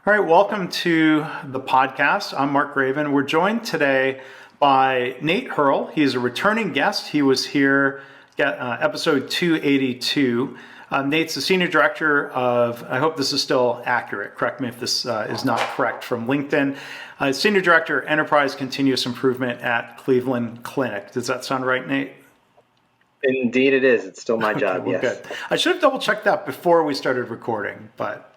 All right, welcome to the podcast. I'm Mark Graven. We're joined today by Nate Hurle. He's a returning guest. He was here at episode 282. Nate's the Senior Director of, I hope this is still accurate, correct me if this is not correct from LinkedIn, Senior Director, Enterprise Continuous Improvement at Cleveland Clinic. Does that sound right, Nate? Indeed it is. It's still my job, well, yes. Good. I should have double-checked that before we started recording, but...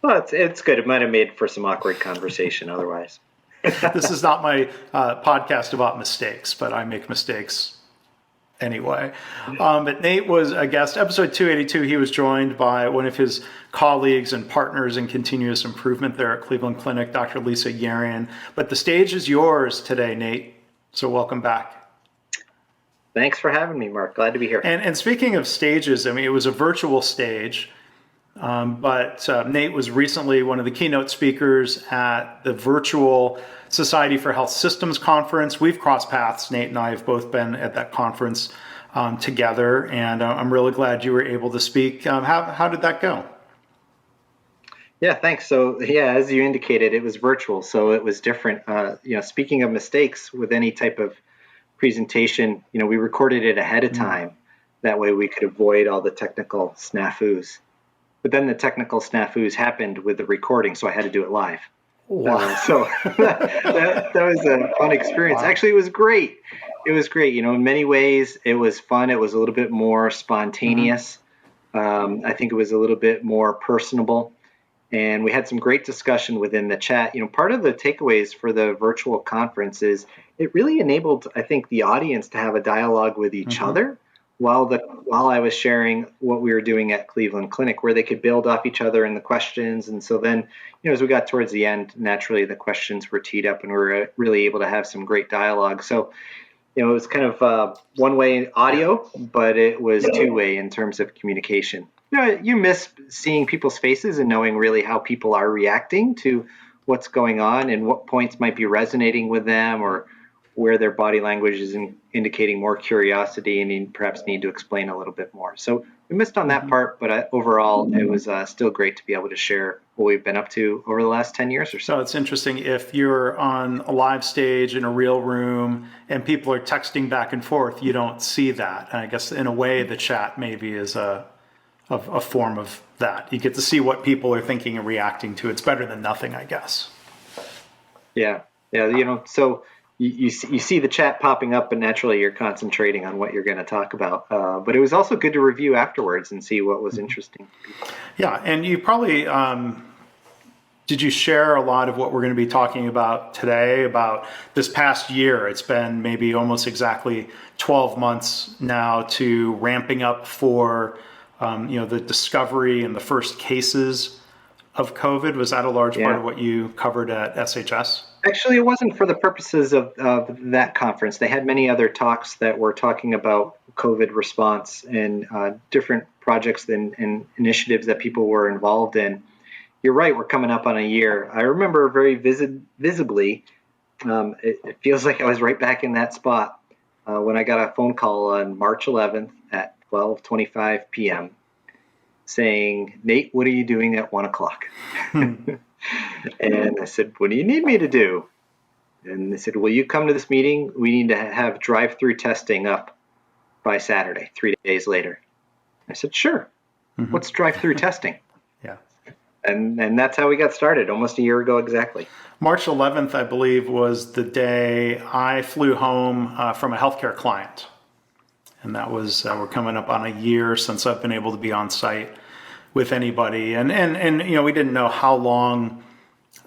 Well, it's good. It might have made for some awkward conversation otherwise. This is not my podcast about mistakes, but I make mistakes anyway. But Nate was a guest. Episode 282, he was joined by one of his colleagues and partners in continuous improvement there at Cleveland Clinic, Dr. Lisa Yarian. But the stage is yours today, Nate. So welcome back. Thanks for having me, Mark. Glad to be here. And speaking of stages, I mean, it was a virtual stage. But Nate was recently one of the keynote speakers at the virtual Society for Health Systems conference. We've crossed paths. Nate and I have both been at that conference together, and I'm really glad you were able to speak. How did that go? Yeah, thanks. So, as you indicated, it was virtual, so it was different. Speaking of mistakes with any type of presentation, we recorded it ahead of time. That way we could avoid all the technical snafus. But then the technical snafus happened with the recording, so I had to do it live. Wow. So that was a fun experience. Wow. Actually, it was great. It was great. In many ways, it was fun. It was a little bit more spontaneous. I think it was a little bit more personable. And we had some great discussion within the chat. Part of the takeaways for the virtual conference is it really enabled, I think, the audience to have a dialogue with each other. While I was sharing what we were doing at Cleveland Clinic, where they could build off each other in the questions. And so then, as we got towards the end, naturally the questions were teed up and we were really able to have some great dialogue. So, it was kind of one-way audio, but it was two-way in terms of communication. You miss seeing people's faces and knowing really how people are reacting to what's going on and what points might be resonating with them, or where their body language is indicating more curiosity and perhaps need to explain a little bit more. So we missed on that part, but overall, it was still great to be able to share what we've been up to over the last 10 years or so. So it's interesting, if you're on a live stage in a real room and people are texting back and forth, you don't see that. And I guess in a way, the chat maybe is a form of that. You get to see what people are thinking and reacting to. It's better than nothing, I guess. Yeah. So you see the chat popping up, but naturally you're concentrating on what you're going to talk about. But it was also good to review afterwards and see what was interesting to people. Yeah, and you probably, did you share a lot of what we're going to be talking about today, about this past year? It's been maybe almost exactly 12 months now to ramping up for, the discovery and the first cases of COVID. Was that a large part of what you covered at SHS? Actually, it wasn't for the purposes of that conference. They had many other talks that were talking about COVID response and different projects and initiatives that people were involved in. You're right, we're coming up on a year. I remember very visibly, it feels like I was right back in that spot when I got a phone call on March 11th at 12:25 p.m. saying, "Nate, what are you doing at 1 o'clock?" And I said, "What do you need me to do?" And they said, "Will you come to this meeting? We need to have drive-thru testing up by Saturday, 3 days later." I said, "Sure." What's drive-thru testing? Yeah. And that's how we got started almost a year ago exactly. March 11th, I believe, was the day I flew home from a healthcare client. And that was, we're coming up on a year since I've been able to be on site with anybody. And we didn't know how long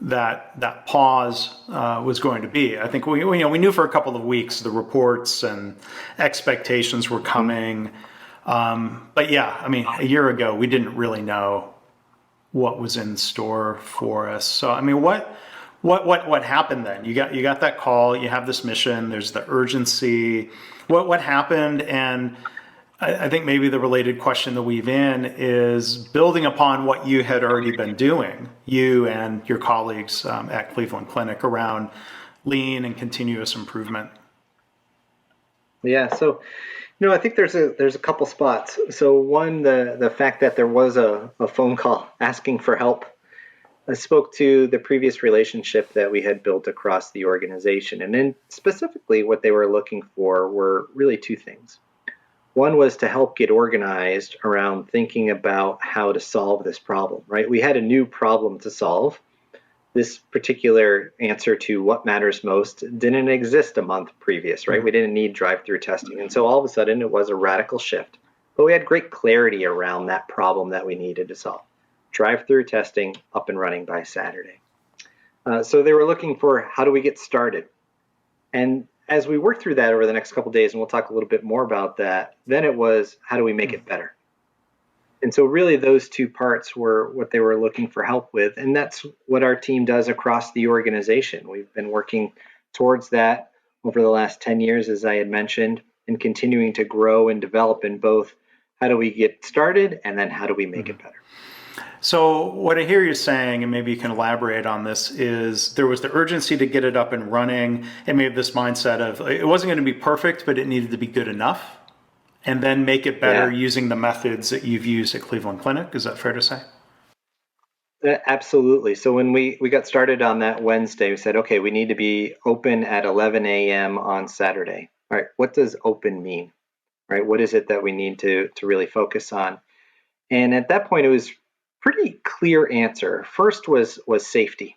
that pause was going to be. I think we knew for a couple of weeks the reports and expectations were coming. But yeah, I mean, a year ago, we didn't really know what was in store for us. So, I mean, what happened then? You got that call, you have this mission, there's the urgency. What happened? And I think maybe the related question to weave in is building upon what you had already been doing, you and your colleagues at Cleveland Clinic, around lean and continuous improvement. Yeah, so No, I think there's a couple spots. So one, the fact that there was a phone call asking for help. I spoke to the previous relationship that we had built across the organization. And then specifically what they were looking for were really two things. One was to help get organized around thinking about how to solve this problem, right? We had a new problem to solve. This particular answer to what matters most didn't exist a month previous, right? We didn't need drive-through testing. And so all of a sudden it was a radical shift. But we had great clarity around that problem that we needed to solve. Drive-through testing up and running by Saturday. So they were looking for how do we get started? And as we worked through that over the next couple of days, and we'll talk a little bit more about that, then it was how do we make it better? And so really those two parts were what they were looking for help with. And that's what our team does across the organization. We've been working towards that over the last 10 years, as I had mentioned, and continuing to grow and develop in both how do we get started and then how do we make it better. So what I hear you saying, and maybe you can elaborate on this, is there was the urgency to get it up and running, and maybe this mindset of it wasn't going to be perfect, but it needed to be good enough, and then make it better using the methods that you've used at Cleveland Clinic. Is that fair to say? Absolutely. So when we got started on that Wednesday, we said, okay, we need to be open at 11 a.m. on Saturday. All right, what does open mean? Right, what is it that we need to really focus on? And at that point, it was pretty clear answer. First was safety.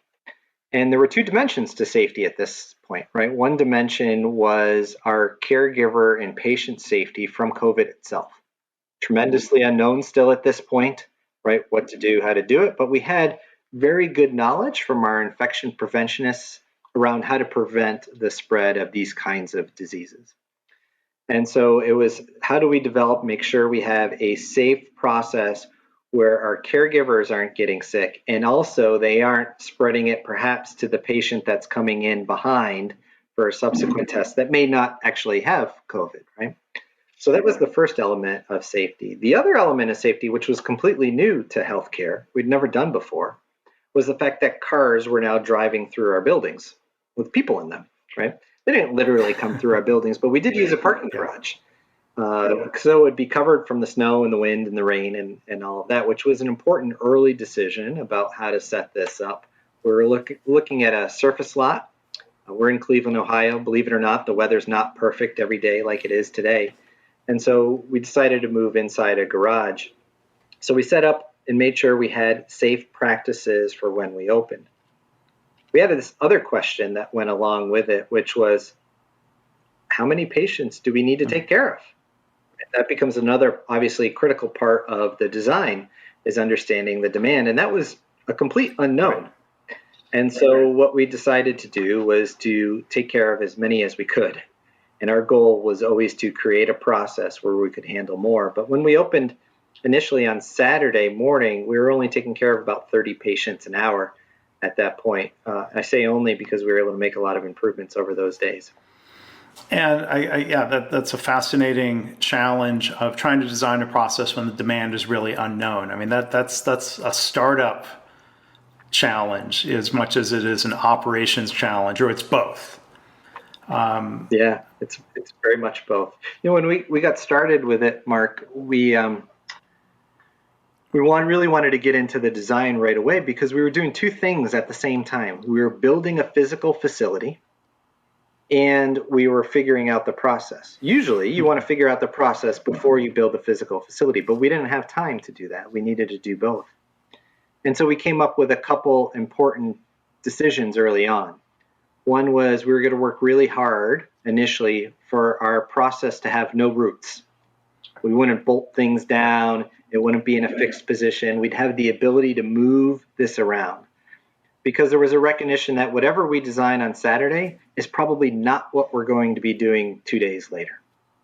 And there were two dimensions to safety at this point, right? One dimension was our caregiver and patient safety from COVID itself. Tremendously unknown still at this point, right? What to do, how to do it. But we had very good knowledge from our infection preventionists around how to prevent the spread of these kinds of diseases. And so it was how do we develop, make sure we have a safe process where our caregivers aren't getting sick and also they aren't spreading it perhaps to the patient that's coming in behind for a subsequent test that may not actually have COVID, right? So that was the first element of safety. The other element of safety, which was completely new to healthcare, we'd never done before, was the fact that cars were now driving through our buildings with people in them, right? They didn't literally come through our buildings, but we did use a parking garage. So it would be covered from the snow and the wind and the rain and all of that, which was an important early decision about how to set this up. We're looking at a surface lot. We're in Cleveland, Ohio. Believe it or not, the weather's not perfect every day like it is today. And so we decided to move inside a garage. So we set up and made sure we had safe practices for when we opened. We had this other question that went along with it, which was, how many patients do we need to take care of? That becomes another obviously critical part of the design, is understanding the demand. And that was a complete unknown. And so what we decided to do was to take care of as many as we could. And our goal was always to create a process where we could handle more. But when we opened initially on Saturday morning, we were only taking care of about 30 patients an hour at that point. I say only because we were able to make a lot of improvements over those days. And that's a fascinating challenge of trying to design a process when the demand is really unknown. I mean, that's a startup challenge as much as it is an operations challenge, or it's both. Yeah, it's very much both. When we got started with it, Mark, we really wanted to get into the design right away because we were doing two things at the same time. We were building a physical facility and we were figuring out the process. Usually you want to figure out the process before you build the physical facility, but we didn't have time to do that. We needed to do both. And so we came up with a couple important decisions early on. One was we were going to work really hard initially for our process to have no roots. We wouldn't bolt things down. It wouldn't be in a fixed position. We'd have the ability to move this around because there was a recognition that whatever we design on Saturday is probably not what we're going to be doing 2 days later.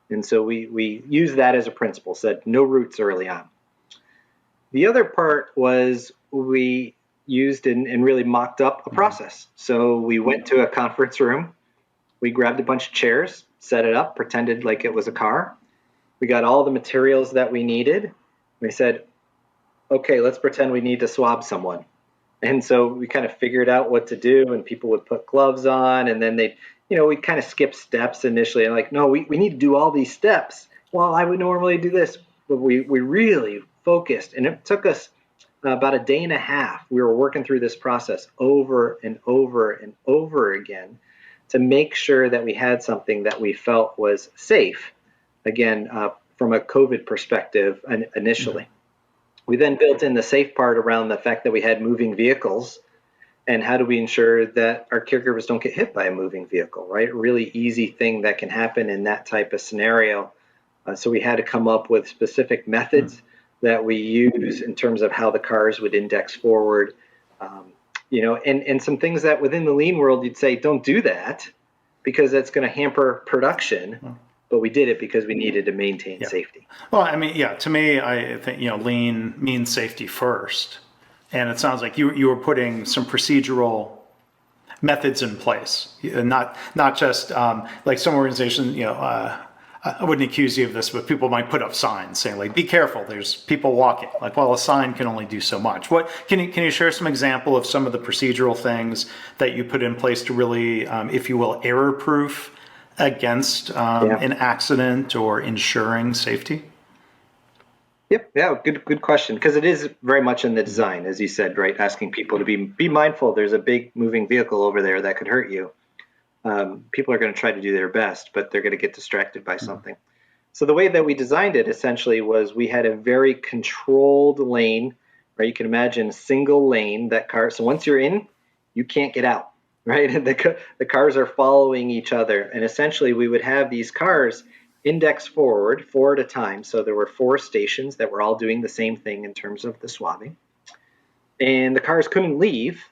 And so we used that as a principle, said no roots early on. The other part was we used and really mocked up a process. So we went to a conference room. We grabbed a bunch of chairs, set it up, pretended like it was a car. We got all the materials that we needed. We said, okay, let's pretend we need to swab someone. And so we kind of figured out what to do, and people would put gloves on, and then we'd kind of skip steps initially. And like, no, we need to do all these steps well, I would normally do this, but we really focused, and it took us about a day and a half. We were working through this process over and over and over again to make sure that we had something that we felt was safe, again, from a COVID perspective initially. We then built in the safe part around the fact that we had moving vehicles, and how do we ensure that our caregivers don't get hit by a moving vehicle, right? A really easy thing that can happen in that type of scenario. So we had to come up with specific methods that we use in terms of how the cars would index forward, and some things that within the lean world you'd say don't do that because that's going to hamper production. But we did it because we needed to maintain safety. Well, I mean, to me, I think, lean means safety first. And it sounds like you were putting some procedural methods in place, not just like some organizations, I wouldn't accuse you of this, but people might put up signs saying, like, be careful, there's people walking. Like, well, a sign can only do so much. What can you share some example of some of the procedural things that you put in place to really, if you will, error-proof against an accident or ensuring safety? Yep. Yeah. Good question. Because it is very much in the design, as you said, right? Asking people to be mindful. There's a big moving vehicle over there that could hurt you. People are going to try to do their best, but they're going to get distracted by something. So the way that we designed it essentially was we had a very controlled lane, right? You can imagine a single lane that car. So once you're in, you can't get out, right? And the cars are following each other. And essentially we would have these cars index forward, 4 at a time. So there were 4 stations that were all doing the same thing in terms of the swabbing. And the cars couldn't leave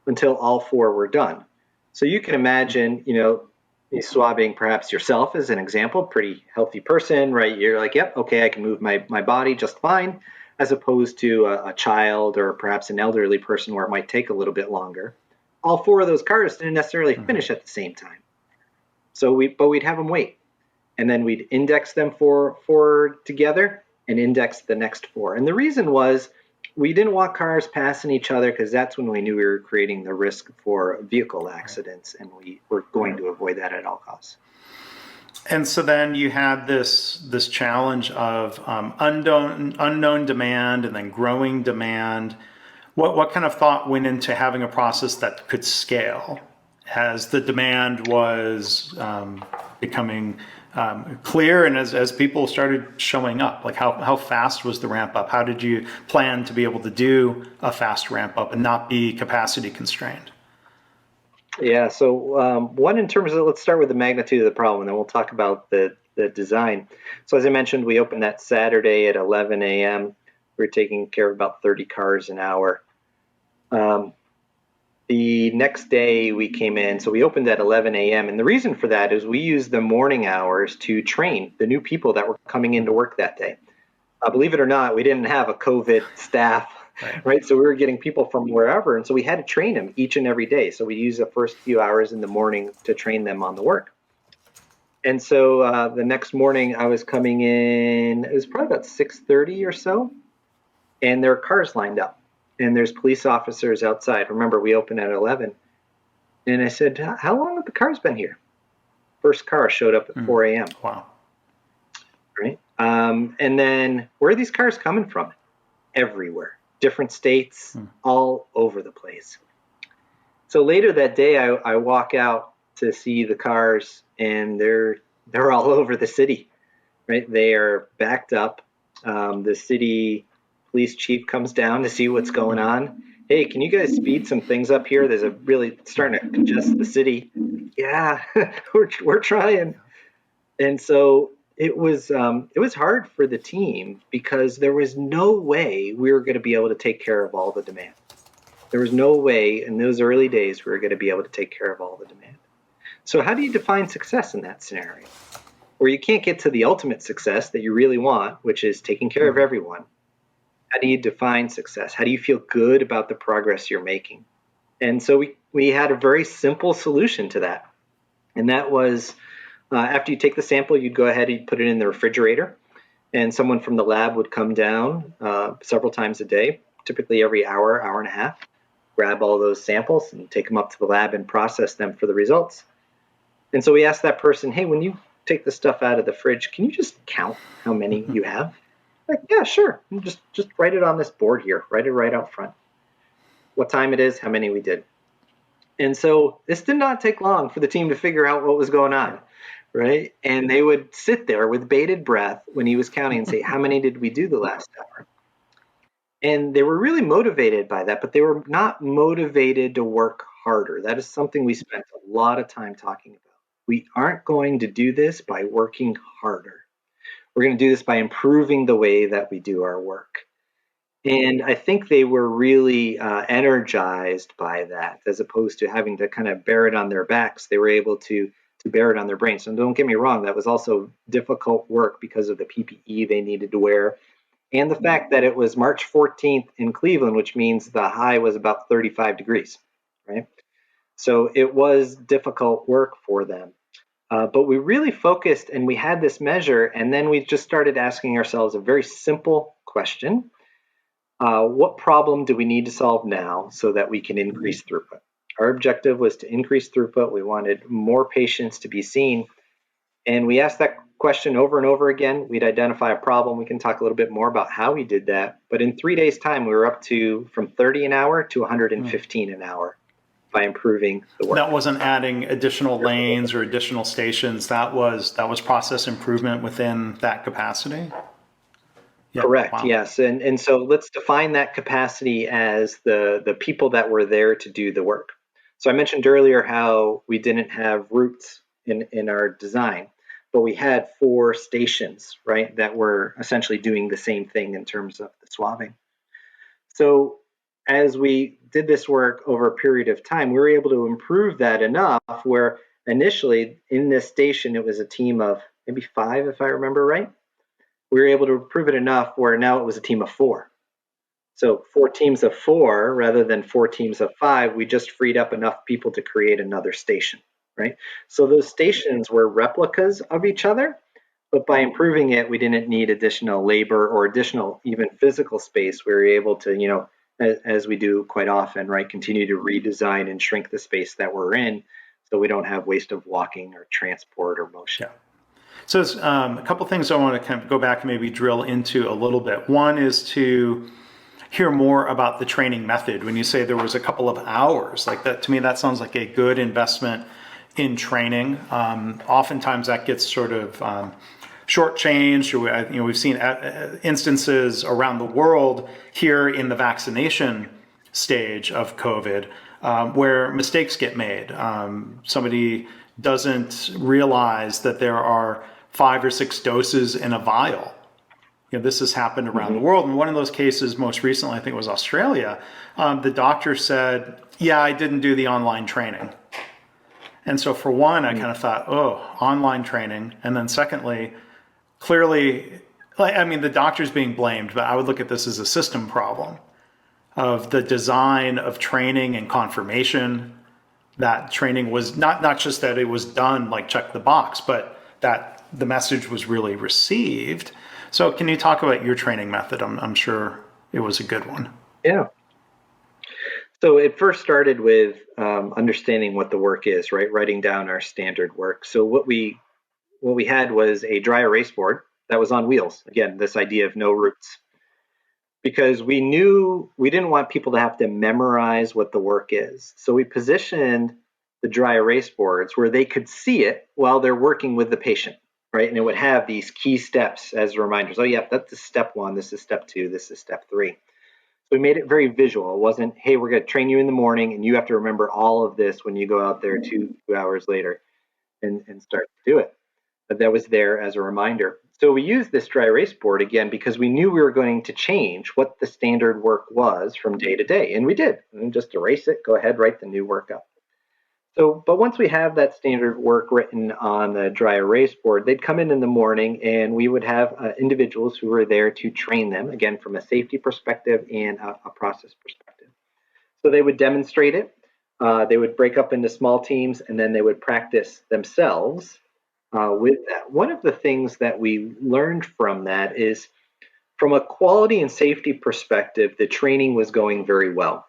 until all 4 were done. So you can imagine, swabbing perhaps yourself as an example, pretty healthy person, right? You're like, yep, okay, I can move my body just fine, as opposed to a child or perhaps an elderly person where it might take a little bit longer. All 4 of those cars didn't necessarily finish at the same time. So we'd have them wait. And then we'd index them for together and index the next 4. And the reason was we didn't want cars passing each other because that's when we knew we were creating the risk for vehicle accidents, and we were going to avoid that at all costs. And so then you had this challenge of unknown demand and then growing demand. What kind of thought went into having a process that could scale as the demand was becoming clear and as people started showing up? Like how fast was the ramp up? How did you plan to be able to do a fast ramp up and not be capacity constrained? Yeah, so one in terms of, let's start with the magnitude of the problem, and then we'll talk about the design. So as I mentioned, we opened that Saturday at 11 a.m. We were taking care of about 30 cars an hour. The next day we came in, so we opened at 11 a.m. And the reason for that is we used the morning hours to train the new people that were coming into work that day. Believe it or not, we didn't have a COVID staff, right? So we were getting people from wherever. And so we had to train them each and every day. So we used the first few hours in the morning to train them on the work. And so the next morning I was coming in, it was probably about 6:30 or so, and there are cars lined up. And there's police officers outside. Remember, we opened at 11. And I said, how long have the cars been here? First car showed up at 4 a.m. Wow. Right? And then where are these cars coming from? Everywhere. Different states, all over the place. So later that day, I walk out to see the cars, and they're all over the city. Right? They are backed up. The city police chief comes down to see what's going on. Hey, can you guys speed some things up here? There's really starting to congest the city. Yeah, we're trying. And so it was hard for the team because there was no way we were going to be able to take care of all the demand. There was no way in those early days we were going to be able to take care of all the demand. So how do you define success in that scenario? Where you can't get to the ultimate success that you really want, which is taking care of everyone. How do you define success? How do you feel good about the progress you're making? And so we had a very simple solution to that. And that was after you take the sample, you'd go ahead and you'd put it in the refrigerator. And someone from the lab would come down several times a day, typically every hour, hour and a half, grab all those samples and take them up to the lab and process them for the results. And so we asked that person, hey, when you take the stuff out of the fridge, can you just count how many you have? Like, yeah, sure. Just write it on this board here. Write it right out front. What time it is, how many we did. And so this did not take long for the team to figure out what was going on, right? And they would sit there with bated breath when he was counting and say, how many did we do the last hour? And they were really motivated by that, but they were not motivated to work harder. That is something we spent a lot of time talking about. We aren't going to do this by working harder. We're going to do this by improving the way that we do our work. And I think they were really energized by that, as opposed to having to kind of bear it on their backs. They were able to bear it on their brains. And don't get me wrong, that was also difficult work because of the PPE they needed to wear, and the fact that it was March 14th in Cleveland, which means the high was about 35 degrees, right? So it was difficult work for them. But we really focused, and we had this measure, and then we just started asking ourselves a very simple question. What problem do we need to solve now so that we can increase throughput? Our objective was to increase throughput. We wanted more patients to be seen. And we asked that question over and over again. We'd identify a problem. We can talk a little bit more about how we did that. But in 3 days' time, we were up to from 30 an hour to 115 an hour by improving the work. That wasn't adding additional lanes or additional stations. That was process improvement within that capacity. Yeah, correct. Wow. Yes. And so let's define that capacity as the people that were there to do the work. So I mentioned earlier how we didn't have routes in our design, but we had 4 stations, right, that were essentially doing the same thing in terms of the swabbing. So as we did this work over a period of time, we were able to improve that enough where initially in this station, it was a team of maybe 5, if I remember right. We were able to improve it enough where now it was a team of 4. So 4 teams of 4 rather than 4 teams of 5, we just freed up enough people to create another station, right? So those stations were replicas of each other, but by improving it, we didn't need additional labor or additional even physical space. We were able to, as we do quite often, right, continue to redesign and shrink the space that we're in so we don't have waste of walking or transport or motion. Yeah. So there's a couple things I want to kind of go back and maybe drill into a little bit. One is to hear more about the training method. When you say there was a couple of hours, like that, to me, that sounds like a good investment in training. Oftentimes that gets sort of shortchanged. We've seen instances around the world here in the vaccination stage of COVID where mistakes get made. Somebody doesn't realize that there are 5 or 6 doses in a vial. This has happened around the world. And one of those cases most recently, I think it was Australia, the doctor said, yeah, I didn't do the online training. And so for one, I kind of thought, oh, online training. And then secondly, clearly, the doctor's being blamed, but I would look at this as a system problem of the design of training and confirmation. That training was not just that it was done, like check the box, but that the message was really received. So can you talk about your training method? I'm sure it was a good one. Yeah. So it first started with understanding what the work is, right? Writing down our standard work. So what we had was a dry erase board that was on wheels. Again, this idea of no routes. Because we knew we didn't want people to have to memorize what the work is. So we positioned the dry erase boards where they could see it while they're working with the patient, right? And it would have these key steps as reminders. Oh, yeah, that's step 1. This is step 2. This is step 3. So we made it very visual. It wasn't, hey, we're going to train you in the morning and you have to remember all of this when you go out there 2 hours later and start to do it. But that was there as a reminder. So we used this dry erase board again because we knew we were going to change what the standard work was from day to day. And we did. And just erase it, go ahead, write the new work up. So, but once we have that standard work written on the dry erase board, they'd come in the morning and we would have individuals who were there to train them, again, from a safety perspective and a process perspective. So they would demonstrate it. They would break up into small teams and then they would practice themselves with that. One of the things that we learned from that is from a quality and safety perspective, the training was going very well.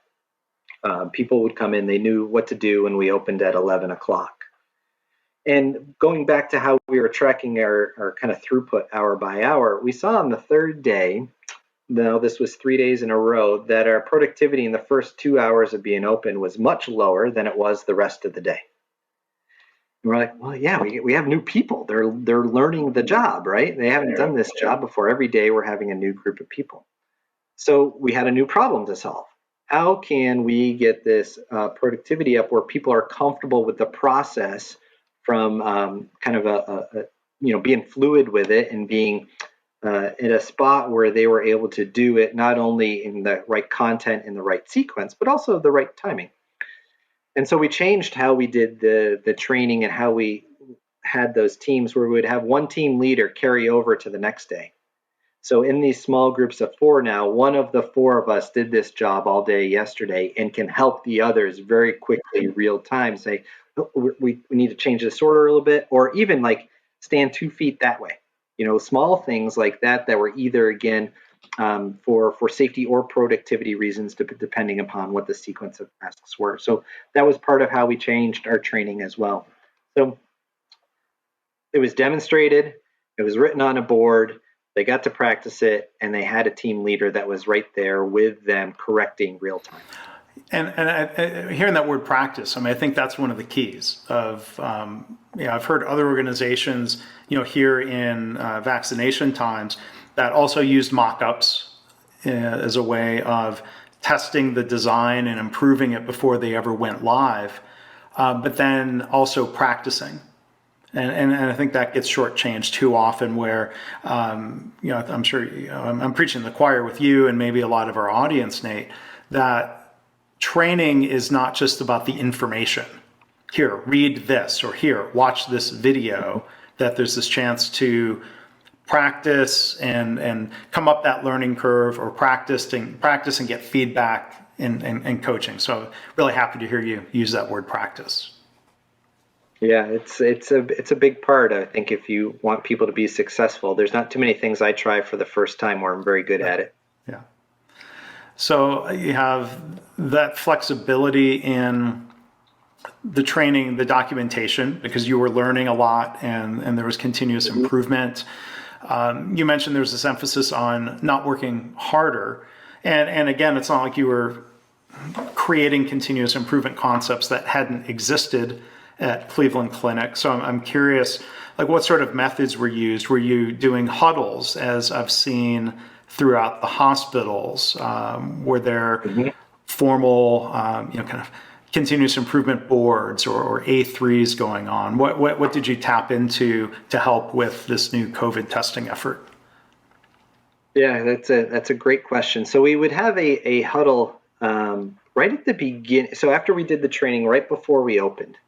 People would come in, they knew what to do when we opened at 11 o'clock. And going back to how we were tracking our kind of throughput hour by hour, we saw on the third day, now this was 3 days in a row, that our productivity in the first 2 hours of being open was much lower than it was the rest of the day. And we're like, well, yeah, we have new people. They're learning the job, right? They haven't done this job before. Every day we're having a new group of people. So we had a new problem to solve. How can we get this productivity up where people are comfortable with the process from kind of being fluid with it and being in a spot where they were able to do it not only in the right content in the right sequence, but also the right timing. And so we changed how we did the training and how we had those teams where we would have one team leader carry over to the next day. So in these small groups of 4 now, one of the 4 of us did this job all day yesterday and can help the others very quickly, real time, say, oh, we need to change this order a little bit, or even like stand 2 feet that way. Small things like that were either, again, for safety or productivity reasons, depending upon what the sequence of tasks were. So that was part of how we changed our training as well. So it was demonstrated, it was written on a board, they got to practice it, and they had a team leader that was right there with them correcting real time. And hearing that word practice, I think that's one of the keys of, I've heard other organizations, here in vaccination times that also used mockups as a way of testing the design and improving it before they ever went live, but then also practicing. And I think that gets shortchanged too often where, I'm sure I'm preaching to the choir with you and maybe a lot of our audience, Nate, that training is not just about the information. Here, read this, or here, watch this video, that there's this chance to practice and come up that learning curve, or practice and get feedback and coaching. So really happy to hear you use that word practice. Yeah, it's a big part. I think if you want people to be successful, there's not too many things I try for the first time where I'm very good at it. Yeah. So you have that flexibility in the training, the documentation, because you were learning a lot and there was continuous improvement. You mentioned there's this emphasis on not working harder. And again, it's not like you were creating continuous improvement concepts that hadn't existed at Cleveland Clinic. So I'm curious, like, what sort of methods were used? Were you doing huddles, as I've seen throughout the hospitals? Were there formal, kind of continuous improvement boards or A3s going on? What did you tap into to help with this new COVID testing effort? Yeah, that's a great question. So we would have a huddle right at the beginning. So after we did the training, right before we opened,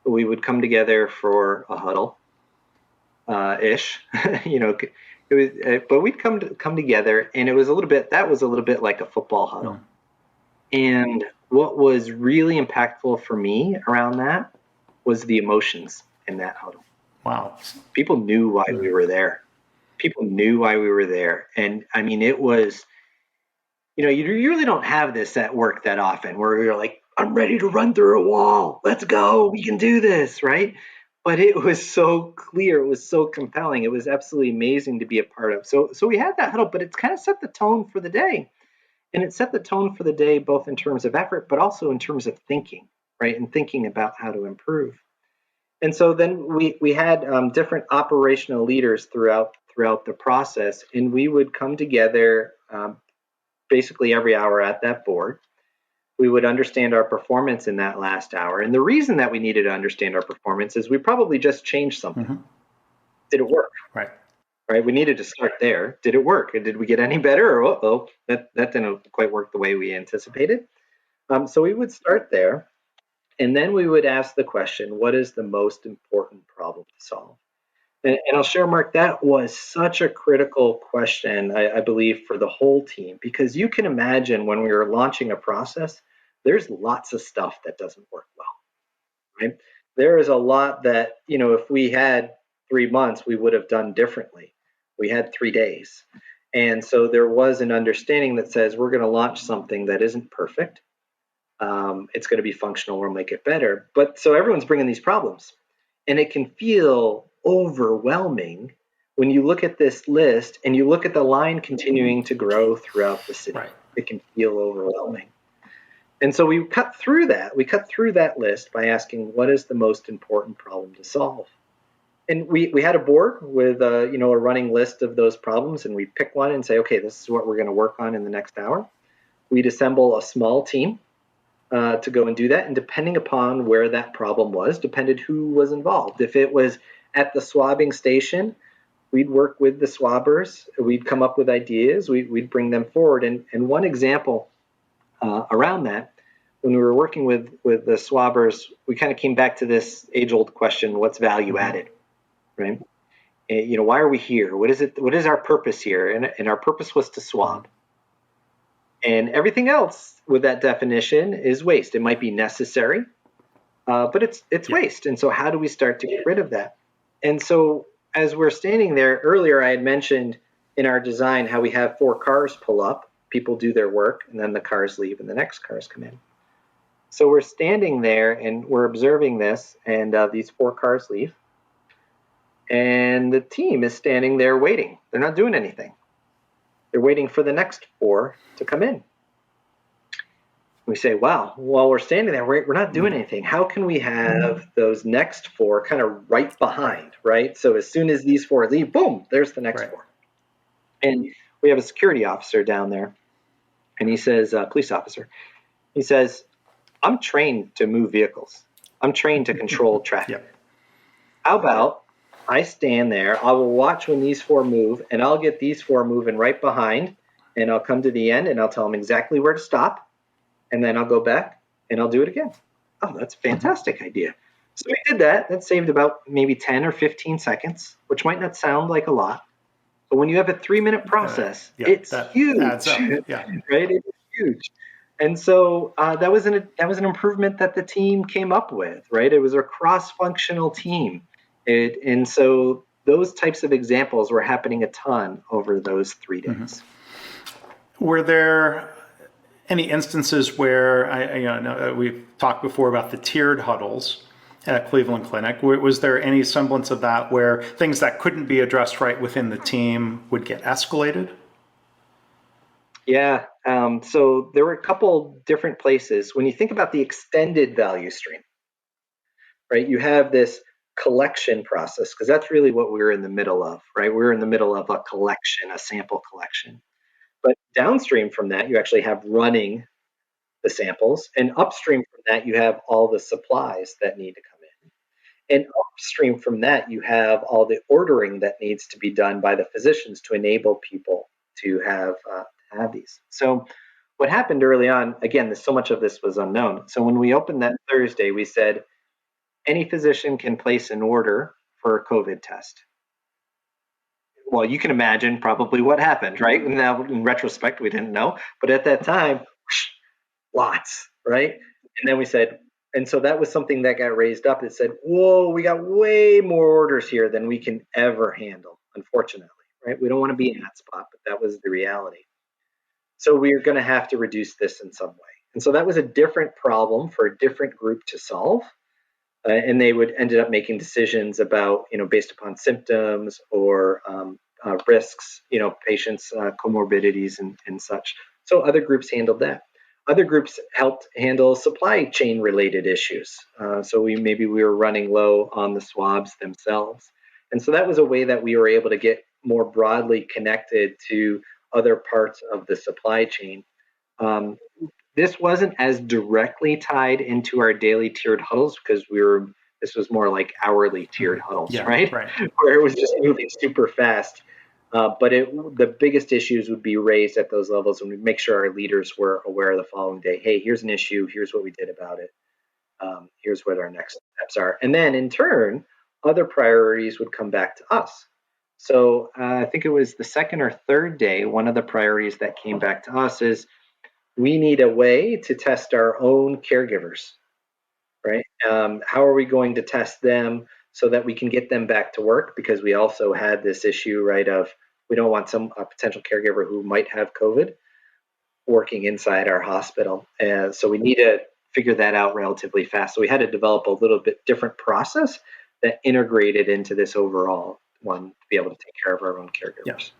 we would come together for a huddle, ish. It was, but we'd come together, and that was a little bit like a football huddle. And what was really impactful for me around that was the emotions in that huddle. Wow. People knew why we were there. People knew why we were there. And it was, you really don't have this at work that often where you're like, I'm ready to run through a wall. Let's go. We can do this, right? But it was so clear. It was so compelling. It was absolutely amazing to be a part of. So we had that huddle, but it's kind of set the tone for the day. And it set the tone for the day, both in terms of effort, but also in terms of thinking, right? And thinking about how to improve. And so then we had different operational leaders throughout the process, and we would come together basically every hour at that board. We would understand our performance in that last hour. And the reason that we needed to understand our performance is we probably just changed something. Mm-hmm. Did it work? Right. We needed to start there. Did it work? Did we get any better? Or that didn't quite work the way we anticipated. So we would start there. And then we would ask the question, what is the most important problem to solve? And I'll share, Mark, that was such a critical question, I believe, for the whole team, because you can imagine when we were launching a process, there's lots of stuff that doesn't work well, right? There is a lot that, if we had 3 months, we would have done differently. We had 3 days. And so there was an understanding that says we're going to launch something that isn't perfect. It's going to be functional. We'll make it better. But so everyone's bringing these problems. And it can feel overwhelming when you look at this list and you look at the line continuing to grow throughout the city. Right. It can feel overwhelming. And so we cut through that. We cut through that list by asking, what is the most important problem to solve? And we had a board with a running list of those problems, and we pick one and say, okay, this is what we're going to work on in the next hour. We'd assemble a small team to go and do that. And depending upon where that problem was, depended who was involved. If it was at the swabbing station, we'd work with the swabbers. We'd come up with ideas. We'd bring them forward. And one example around that, when we were working with the swabbers, we kind of came back to this age-old question: what's value added, right? And, why are we here? What is it? What is our purpose here? And our purpose was to swab. And everything else with that definition is waste. It might be necessary, but it's waste. And so how do we start to get rid of that? And so as we're standing there, earlier I had mentioned in our design how we have 4 cars pull up, people do their work, and then the cars leave and the next cars come in. So we're standing there and we're observing this, and these 4 cars leave. And the team is standing there waiting. They're not doing anything. They're waiting for the next 4 to come in. We say, wow, while we're standing there, we're not doing anything. How can we have those next 4 kind of right behind, right? So as soon as these 4 leave, boom, there's the next 4. And we have a security officer down there, and he says, police officer, he says, I'm trained to move vehicles. I'm trained to control traffic. How about I stand there, I will watch when these 4 move, and I'll get these 4 moving right behind, and I'll come to the end, and I'll tell them exactly where to stop, and then I'll go back, and I'll do it again. Oh, that's a fantastic idea. So we did that. That saved about maybe 10 or 15 seconds, which might not sound like a lot, but when you have a 3-minute process, it's huge, adds up. Right? It's huge. And so that was an improvement that the team came up with, right? It was a cross-functional team. And so those types of examples were happening a ton over those 3 days. Were there any instances where, we've talked before about the tiered huddles at Cleveland Clinic. Was there any semblance of that where things that couldn't be addressed right within the team would get escalated? Yeah. So there were a couple different places. When you think about the extended value stream, right, you have this collection process, because that's really what we were in the middle of, right? We're in the middle of a collection, a sample collection. But downstream from that, you actually have running the samples, and upstream from that, you have all the supplies that need to come in. And upstream from that, you have all the ordering that needs to be done by the physicians to enable people to have these. So what happened early on, again, so much of this was unknown. So when we opened that Thursday, we said, any physician can place an order for a COVID test. Well, you can imagine probably what happened, right? Now, in retrospect, we didn't know. But at that time, lots, right? And then we said, and so that was something that got raised up. It said, whoa, we got way more orders here than we can ever handle, unfortunately, right? We don't want to be in that spot, but that was the reality. So we're going to have to reduce this in some way. And so that was a different problem for a different group to solve. And they would ended up making decisions about, based upon symptoms or risks, patients' comorbidities and such. So other groups handled that. Other groups helped handle supply chain related issues. So we were running low on the swabs themselves. And so that was a way that we were able to get more broadly connected to other parts of the supply chain. This wasn't as directly tied into our daily tiered huddles because this was more like hourly tiered huddles, right? Where it was just moving super fast. But the biggest issues would be raised at those levels, and we'd make sure our leaders were aware the following day. Hey, here's an issue. Here's what we did about it. Here's what our next steps are. And then in turn, other priorities would come back to us. So I think it was the second or third day, one of the priorities that came back to us is we need a way to test our own caregivers, right? How are we going to test them so that we can get them back to work? Because we also had this issue, right, of we don't want a potential caregiver who might have COVID working inside our hospital. So we need to figure that out relatively fast. So we had to develop a little bit different process that integrated into this overall one to be able to take care of our own Yeah. caregivers.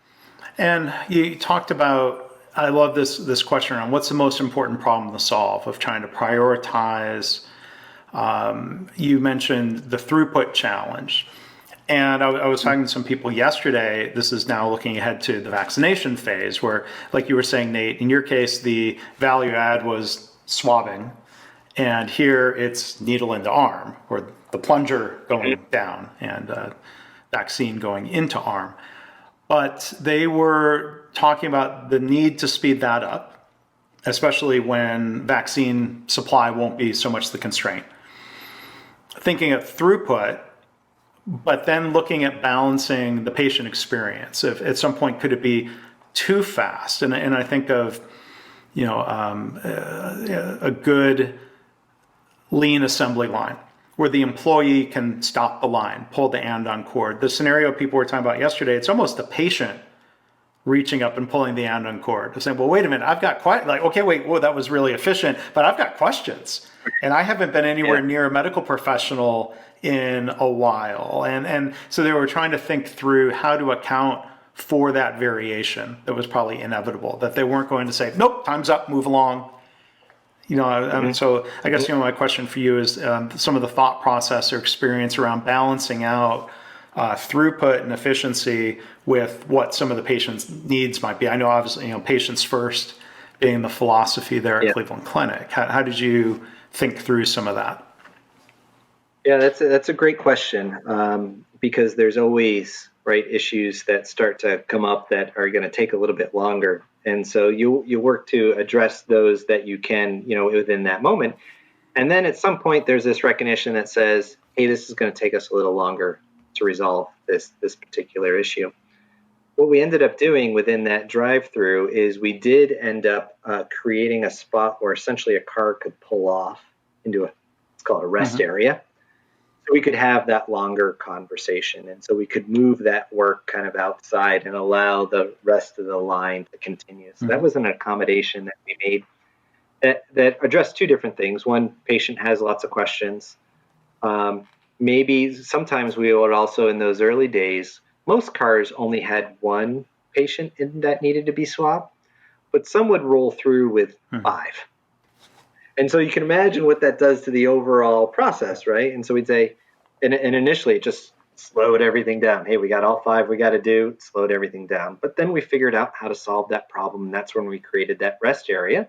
And you talked about, I love this question around what's the most important problem to solve of trying to prioritize. You mentioned the throughput challenge. And I was talking to some people yesterday. This is now looking ahead to the vaccination phase where, like you were saying, Nate, in your case, the value add was swabbing. And here it's needle into arm, or the plunger going down and vaccine going into arm. But they were talking about the need to speed that up, especially when vaccine supply won't be so much the constraint. Thinking of throughput, but then looking at balancing the patient experience. If at some point could it be too fast? And I think of a good lean assembly line where the employee can stop the line, pull the andon cord. The scenario people were talking about yesterday, it's almost the patient reaching up and pulling the andon cord. They're saying, well, wait a minute, I've got that was really efficient, but I've got questions. And I haven't been anywhere near a medical professional in a while. And so they were trying to think through how to account for that variation that was probably inevitable, that they weren't going to say, nope, time's up, move along. So I guess, my question for you is some of the thought process or experience around balancing out throughput and efficiency with what some of the patient's needs might be. I know obviously, patients first being the philosophy there at Cleveland Clinic. How did you think through some of that? Yeah, that's a great question because there's always issues that start to come up that are going to take a little bit longer. And so you work to address those that you can, within that moment. And then at some point, there's this recognition that says, hey, this is going to take us a little longer to resolve this particular issue. What we ended up doing within that drive-through is we did end up creating a spot where essentially a car could pull off into it's called a rest area. So we could have that longer conversation. And so we could move that work kind of outside and allow the rest of the line to continue. So that was an accommodation that we made that addressed two different things. One, patient has lots of questions. Maybe sometimes we would also, in those early days, most cars only had one patient that needed to be swabbed, but some would roll through with 5. And so you can imagine what that does to the overall process, right? And so we'd say, and initially it just slowed everything down. Hey, we got all 5 we got to do, slowed everything down. But then we figured out how to solve that problem. And that's when we created that rest area.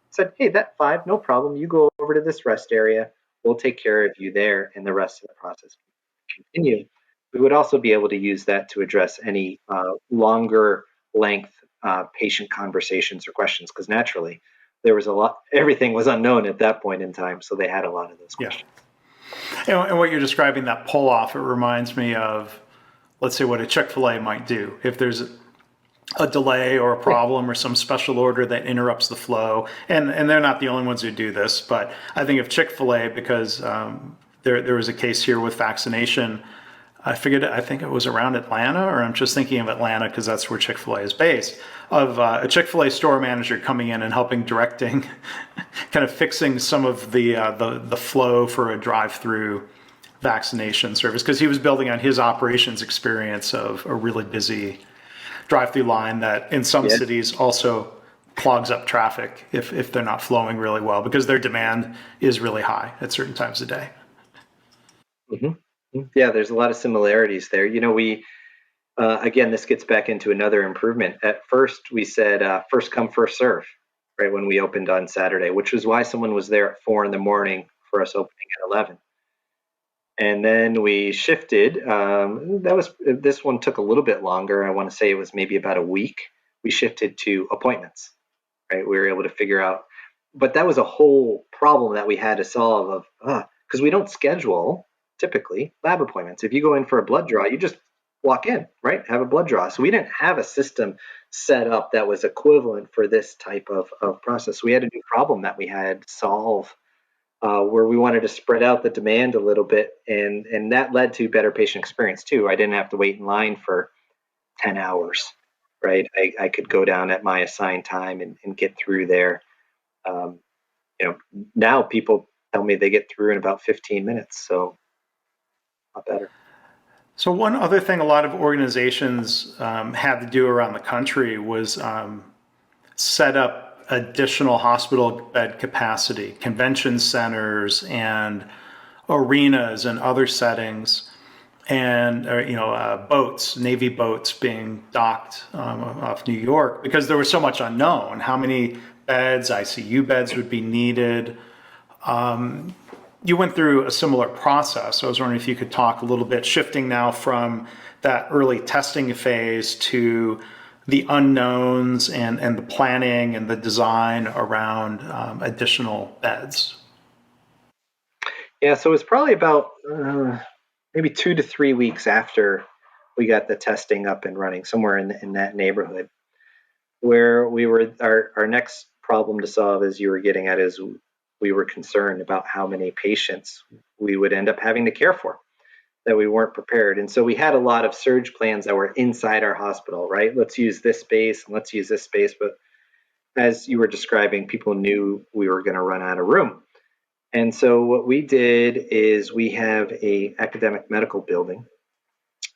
Said, hey, that 5, no problem. You go over to this rest area. We'll take care of you there, and the rest of the process can continue. We would also be able to use that to address any longer length patient conversations or questions, because naturally there was everything was unknown at that point in time. So they had a lot of those questions. And what you're describing, that pull off, it reminds me of, let's say, what a Chick-fil-A might do. If there's a delay or a problem or some special order that interrupts the flow, and they're not the only ones who do this, but I think of Chick-fil-A because there was a case here with vaccination. I think it was around Atlanta, or I'm just thinking of Atlanta because that's where Chick-fil-A is based, of a Chick-fil-A store manager coming in and helping directing, kind of fixing some of the flow for a drive-through vaccination service, because he was building on his operations experience of a really busy drive-through line that in some cities also clogs up traffic if they're not flowing really well because their demand is really high at certain times of day. Yeah, there's a lot of similarities there. We again, this gets back into another improvement. At first, we said first come, first serve, right, when we opened on Saturday, which was why someone was there at 4 a.m. for us opening at 11. And then we shifted. This one took a little bit longer. I want to say it was maybe about a week. We shifted to appointments, right? We were able to figure out, but that was a whole problem that we had to solve because we don't schedule typically lab appointments. If you go in for a blood draw, you just walk in, right? Have a blood draw. So we didn't have a system set up that was equivalent for this type of process. We had a new problem that we had to solve where we wanted to spread out the demand a little bit. And that led to better patient experience too. I didn't have to wait in line for 10 hours, right? I could go down at my assigned time and get through there. Now people tell me they get through in about 15 minutes. So lot better. So one other thing a lot of organizations had to do around the country was set up additional hospital bed capacity, convention centers and arenas and other settings, and boats, Navy boats being docked off New York because there was so much unknown. How many beds, ICU beds would be needed? You went through a similar process. I was wondering if you could talk a little bit, shifting now from that early testing phase to the unknowns and the planning and the design around additional beds. Yeah, so it was probably about maybe 2 to 3 weeks after we got the testing up and running, somewhere in that neighborhood, where we were our next problem to solve, as you were getting at, is we were concerned about how many patients we would end up having to care for, that we weren't prepared. And so we had a lot of surge plans that were inside our hospital, right? Let's use this space and let's use this space. But as you were describing, people knew we were going to run out of room. And so what we did is we have a academic medical building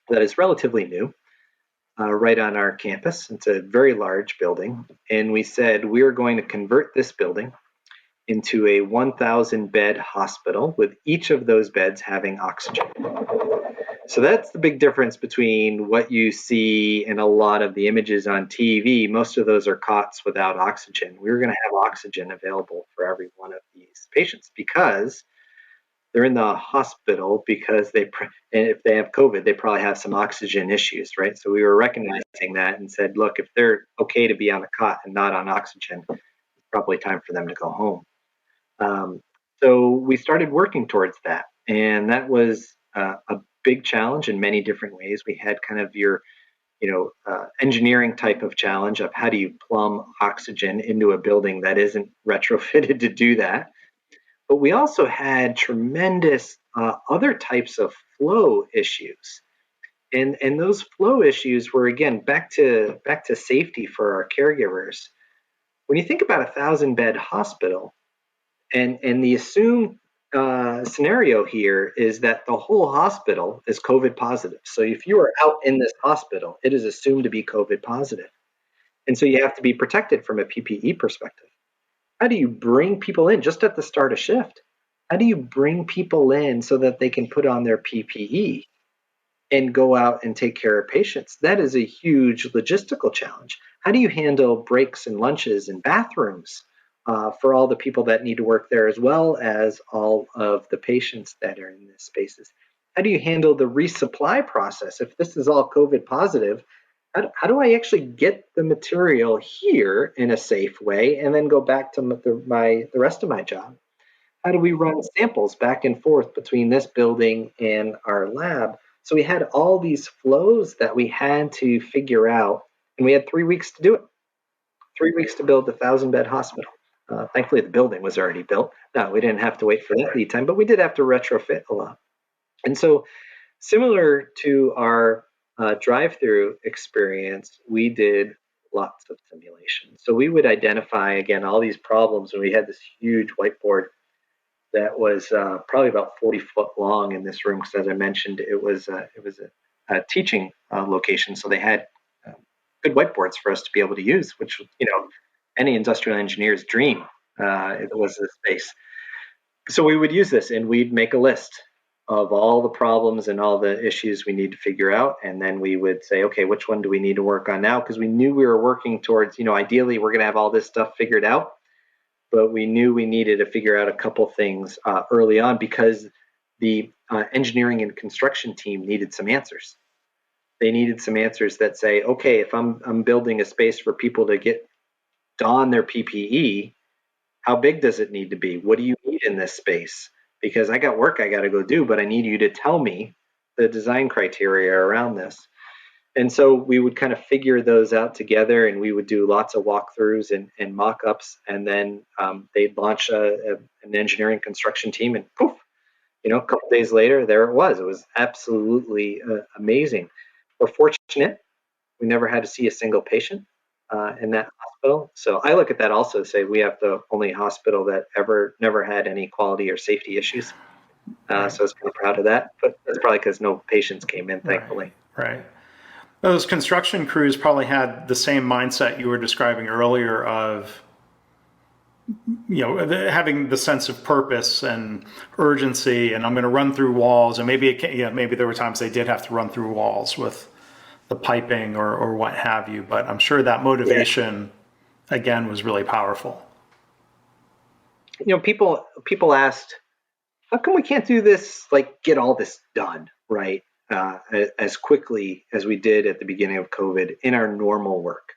that is relatively new, right on our campus. It's a very large building. And we said we're going to convert this building into a 1,000 bed hospital, with each of those beds having oxygen. So that's the big difference between what you see in a lot of the images on TV. Most of those are cots without oxygen. We were going to have oxygen available for every one of these patients because they're in the hospital, because and if they have COVID, they probably have some oxygen issues, right? So we were recognizing that and said, look, if they're okay to be on a cot and not on oxygen, it's probably time for them to go home. So we started working towards that, and that was a big challenge in many different ways. We had kind of your engineering type of challenge of how do you plumb oxygen into a building that isn't retrofitted to do that. But we also had tremendous other types of flow issues. And those flow issues were, again, back to safety for our caregivers. When you think about 1,000 bed hospital, and the assumed scenario here is that the whole hospital is COVID positive. So if you are out in this hospital, it is assumed to be COVID positive. And so you have to be protected from a PPE perspective. How do you bring people in just at the start of shift? How do you bring people in so that they can put on their PPE and go out and take care of patients? That is a huge logistical challenge. How do you handle breaks and lunches and bathrooms for all the people that need to work there, as well as all of the patients that are in these spaces? How do you handle the resupply process? If this is all COVID positive, how do I actually get the material here in a safe way and then go back to the rest of my job? How do we run samples back and forth between this building and our lab? So we had all these flows that we had to figure out, and we had 3 weeks to do it. 3 weeks to build a 1,000 bed hospital. Thankfully, the building was already built. No, we didn't have to wait for that lead time, but we did have to retrofit a lot. And so, similar to our drive-through experience, we did lots of simulation. So we would identify, again, all these problems, and we had this huge whiteboard that was probably about 40 foot long in this room, because, as I mentioned, it was a teaching location, so they had good whiteboards for us to be able to use, which any industrial engineer's dream. It was the space. So we would use this, and we'd make a list of all the problems and all the issues we need to figure out, and then we would say, okay, which one do we need to work on now? Because we knew we were working towards, ideally we're going to have all this stuff figured out, but we knew we needed to figure out a couple things early on, because the engineering and construction team needed some answers. They needed some answers that say, okay, if I'm building a space for people to don their PPE, how big does it need to be? What do you need in this space? Because I got work I got to go do, but I need you to tell me the design criteria around this. And so we would kind of figure those out together, and we would do lots of walkthroughs and mock-ups, and then they'd launch an engineering construction team, and poof, a couple days later, there it was. It was absolutely amazing. We're fortunate. We never had to see a single patient in that hospital. So I look at that also to say we have the only hospital that never had any quality or safety issues. So I was kind of proud of that, but that's probably because no patients came in, thankfully. Right. Those construction crews probably had the same mindset you were describing earlier of, having the sense of purpose and urgency, and I'm going to run through walls. And maybe there were times they did have to run through walls with the piping or what have you. But I'm sure that motivation, again, was really powerful. People asked, how come we can't do this, like get all this done, right? As quickly as we did at the beginning of COVID in our normal work,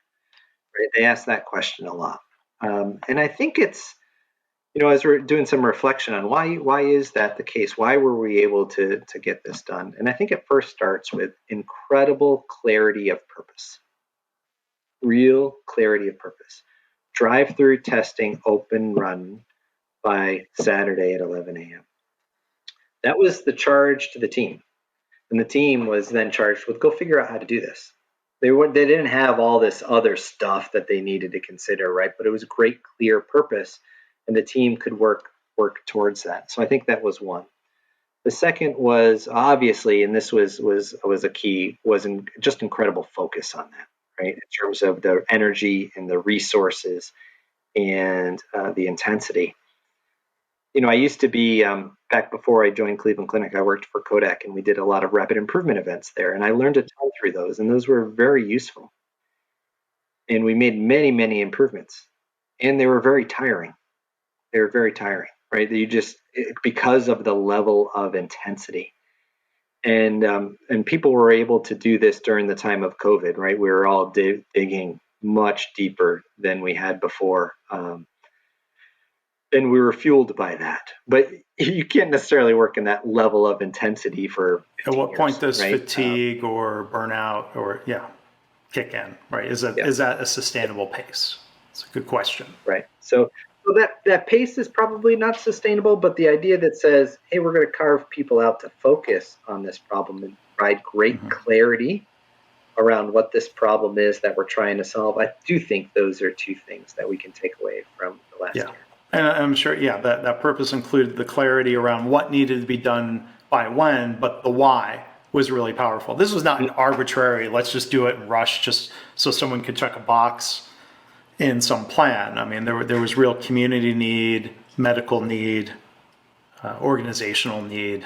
right? They asked that question a lot. And I think it's, as we're doing some reflection on why is that the case? Why were we able to get this done? And I think it first starts with incredible clarity of purpose, real clarity of purpose. Drive-through testing, open run by Saturday at 11 a.m. That was the charge to the team. And the team was then charged with go figure out how to do this. They didn't have all this other stuff that they needed to consider, right? But it was a great, clear purpose, and the team could work towards that. So I think that was one. The second was obviously, and this was a key, just incredible focus on that, right? In terms of the energy and the resources and the intensity. I used to be, back before I joined Cleveland Clinic, I worked for Kodak, and we did a lot of rapid improvement events there. And I learned a ton through those, and those were very useful. And we made many, many improvements, and they were very tiring. They were very tiring, right? Because of the level of intensity. And people were able to do this during the time of COVID, right? We were all digging much deeper than we had before. And we were fueled by that. But you can't necessarily work in that level of intensity for 15 At what years, point does right? fatigue or burnout or kick in, right? Is that a sustainable pace? It's a good question. Right. So that pace is probably not sustainable, but the idea that says, hey, we're going to carve people out to focus on this problem and provide great clarity around what this problem is that we're trying to solve, I do think those are two things that we can take away from the last year. And I'm sure, that purpose included the clarity around what needed to be done by when, but the why was really powerful. This was not an arbitrary, let's just do it and rush just so someone could check a box in some plan. I mean, there was real community need, medical need, organizational need.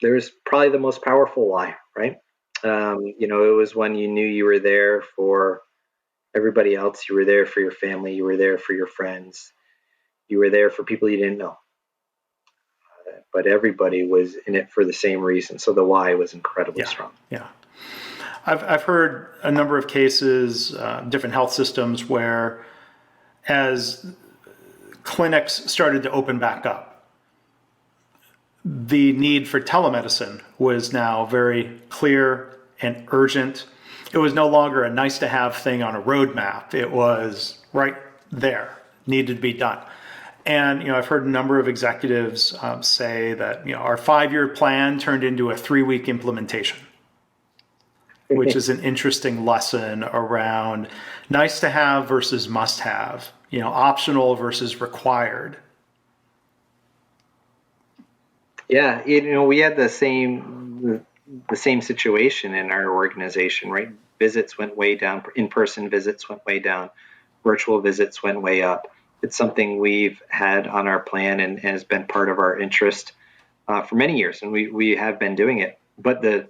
There's probably the most powerful why, right? It was when you knew you were there for everybody else. You were there for your family. You were there for your friends. You were there for people you didn't know. But everybody was in it for the same reason. So the why was incredibly strong. Yeah. I've heard a number of cases, different health systems, where as clinics started to open back up, the need for telemedicine was now very clear and urgent. It was no longer a nice to have thing on a roadmap. It was right there, needed to be done. And I've heard a number of executives say that our 5-year plan turned into a 3-week implementation, which is an interesting lesson around nice to have versus must have, optional versus required. Yeah, we had the same situation in our organization, right? Visits went way down, in-person visits went way down, virtual visits went way up. It's something we've had on our plan and has been part of our interest for many years, and we have been doing it. But the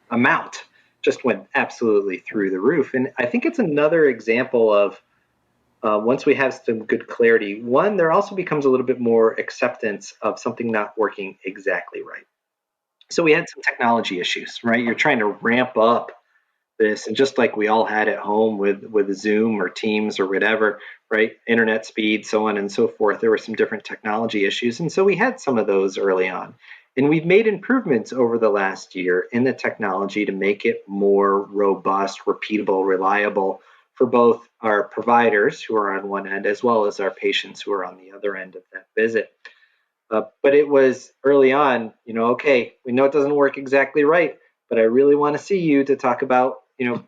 amount just went absolutely through the roof. And I think it's another example of once we have some good clarity, one, there also becomes a little bit more acceptance of something not working exactly right. So we had some technology issues, right? You're trying to ramp up this, and just like we all had at home with Zoom or Teams or whatever, right? Internet speed, so on and so forth. There were some different technology issues, and so we had some of those early on. And we've made improvements over the last year in the technology to make it more robust, repeatable, reliable for both our providers who are on one end as well as our patients who are on the other end of that visit. But it was early on, okay, we know it doesn't work exactly right, but I really want to see you to talk about,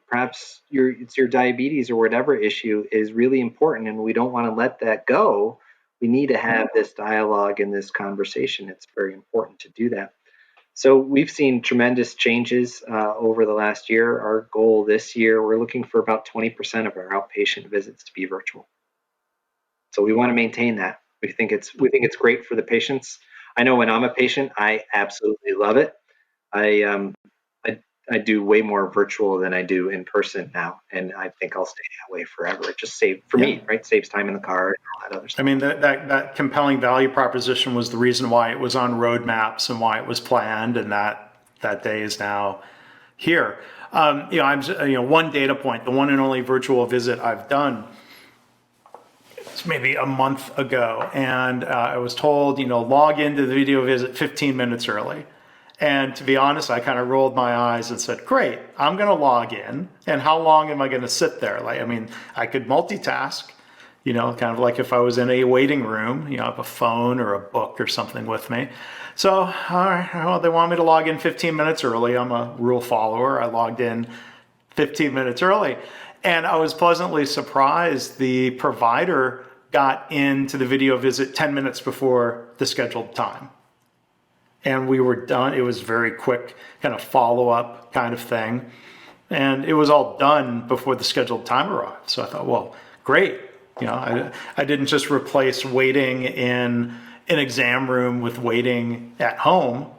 perhaps it's your diabetes or whatever issue is really important, and we don't want to let that go We need to have this dialogue and this conversation. It's very important to do that. So we've seen tremendous changes over the last year. Our goal this year, we're looking for about 20% of our outpatient visits to be virtual. So we want to maintain that. We think it's great for the patients. I know when I'm a patient, I absolutely love it. I um I do way more virtual than I do in person now, and I think I'll stay that way forever. It just saves for Yeah. me, right? Saves time in the car and all that other I stuff. mean, that compelling value proposition was the reason why it was on roadmaps and why it was planned, and that day is now here. One data point, the one and only virtual visit I've done, it's maybe a month ago, and I was told, log into the video visit 15 minutes early. And to be honest, I kind of rolled my eyes and said, great, I'm going to log in. And how long am I going to sit there? I could multitask, kind of like if I was in a waiting room, I have a phone or a book or something with me. So, all right, well, they want me to log in 15 minutes early. I'm a rule follower. I logged in 15 minutes early. And I was pleasantly surprised the provider got into the video visit 10 minutes before the scheduled time. And we were done. It was very quick, kind of follow-up kind of thing. And it was all done before the scheduled time arrived. So I thought, well, great. I didn't just replace waiting in an exam room with waiting at home.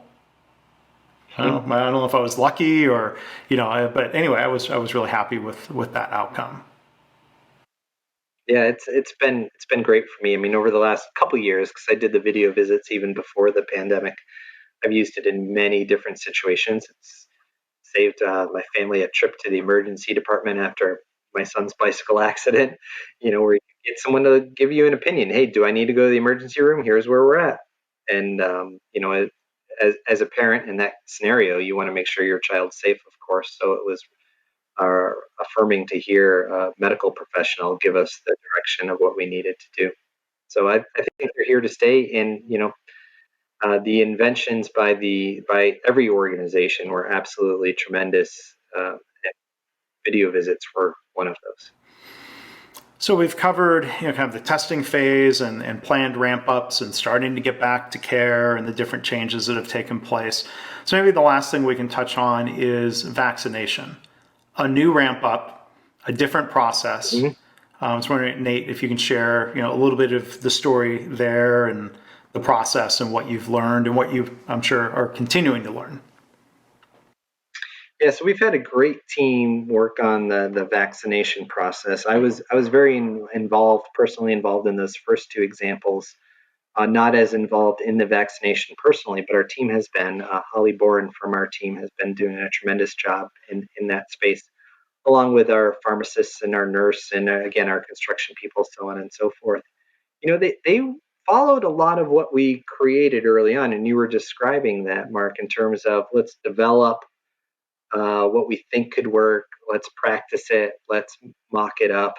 I don't know if I was lucky or, but anyway, I was really happy with that outcome. Yeah, it's been great for me. I mean, over the last couple of years, because I did the video visits even before the pandemic, I've used it in many different situations. It's saved my family a trip to the emergency department after my son's bicycle accident, where you get someone to give you an opinion. Hey, do I need to go to the emergency room? Here's where we're at. And, as a parent in that scenario, you want to make sure your child's safe, of course. So it was affirming to hear a medical professional give us the direction of what we needed to do. So I think they're here to stay. And, the inventions by every organization were absolutely tremendous. Video visits were one of those. So we've covered, kind of the testing phase and planned ramp ups and starting to get back to care and the different changes that have taken place. So maybe the last thing we can touch on is vaccination, a new ramp up, a different process. Mm-hmm. I was wondering, Nate, if you can share, a little bit of the story there and the process and what you've learned and what you, I'm sure, are continuing to learn. Yeah, so we've had a great team work on the vaccination process. I was very involved, personally involved in those first two examples. Not as involved in the vaccination personally, but our team has been. Holly Bourne from our team has been doing a tremendous job in that space, along with our pharmacists and our nurse and again our construction people, so on and so forth. They followed a lot of what we created early on, and you were describing that, Mark, in terms of let's develop what we think could work. Let's practice it. Let's mock it up.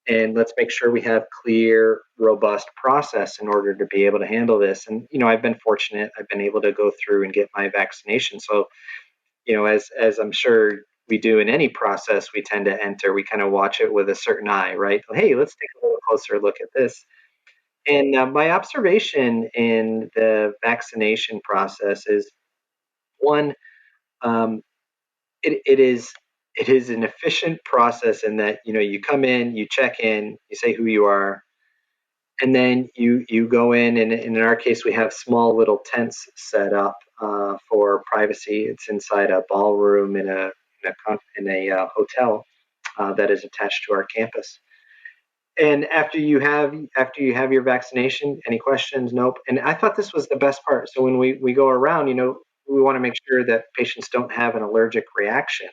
And let's make sure we have clear, robust process in order to be able to handle this. And, I've been fortunate. I've been able to go through and get my vaccination. So, as I'm sure we do in any process we tend to enter, we kind of watch it with a certain eye, right? Hey, let's take a little closer look at this. And my observation in the vaccination process is one, um, it is an efficient process in that you come in, you check in, you say who you are, and then you go in, and in our case we have small little tents set up for privacy. It's inside a ballroom in a hotel that is attached to our campus. And after you have your vaccination, any questions? Nope. And I thought this was the best part. So when we go around, we want to make sure that patients don't have an allergic reaction.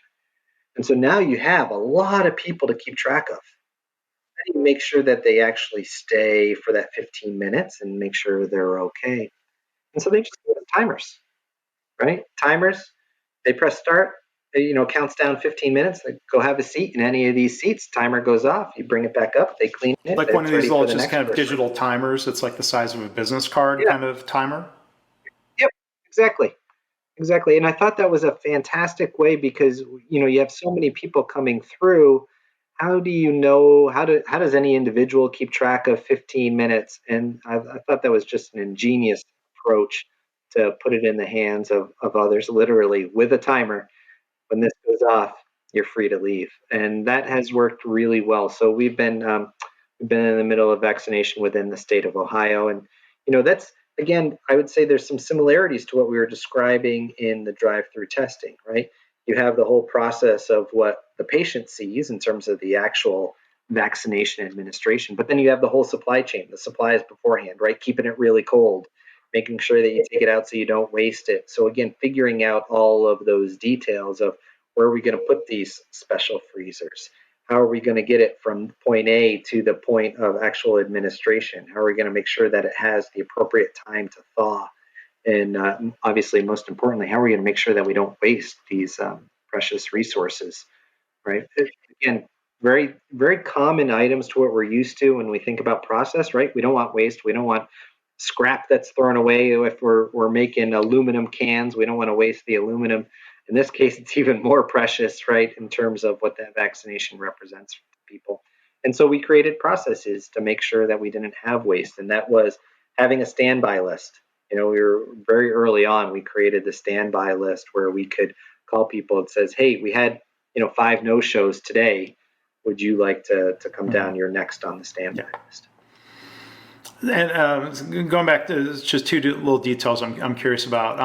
And so now you have a lot of people to keep track of. How do you make sure that they actually stay for that 15 minutes and make sure they're okay? And so they just give us timers, right? Timers. They press start. Counts down 15 minutes. They go have a seat in any of these seats. Timer goes off. You bring it back up. They clean it. Like one of these little just kind of person. digital timers. It's like the size of a business card kind of timer. Yep. Exactly. Exactly. And I thought that was a fantastic way because, you have so many people coming through. how do you know, how does any individual keep track of 15 minutes? And I thought that was just an ingenious approach to put it in the hands of others, literally with a timer. When this goes off, you're free to leave, and that has worked really well. So we've been in the middle of vaccination within the state of Ohio, and that's, again, I would say there's some similarities to what we were describing in the drive-through testing, right? You have the whole process of what the patient sees in terms of the actual vaccination administration, but then you have the whole supply chain, the supplies beforehand, right? Keeping it really cold, making sure that you take it out so you don't waste it. So again, figuring out all of those details of where are we going to put these special freezers? How are we going to get it from point A to the point of actual administration? How are we going to make sure that it has the appropriate time to thaw? And obviously, most importantly, how are we going to make sure that we don't waste these precious resources, right? Again, very, very common items to what we're used to when we think about process, right? We don't want waste. We don't want scrap that's thrown away. If we're making aluminum cans, we don't want to waste the aluminum. In this case, it's even more precious, right, in terms of what that vaccination represents for people. And so we created processes to make sure that we didn't have waste, and that was having a standby list. We were very early on. We created the standby list where we could call people. It says, "Hey, we had 5 no shows today. Would you like to come down? You're next on the standby list." And going back to just two little details I'm curious about.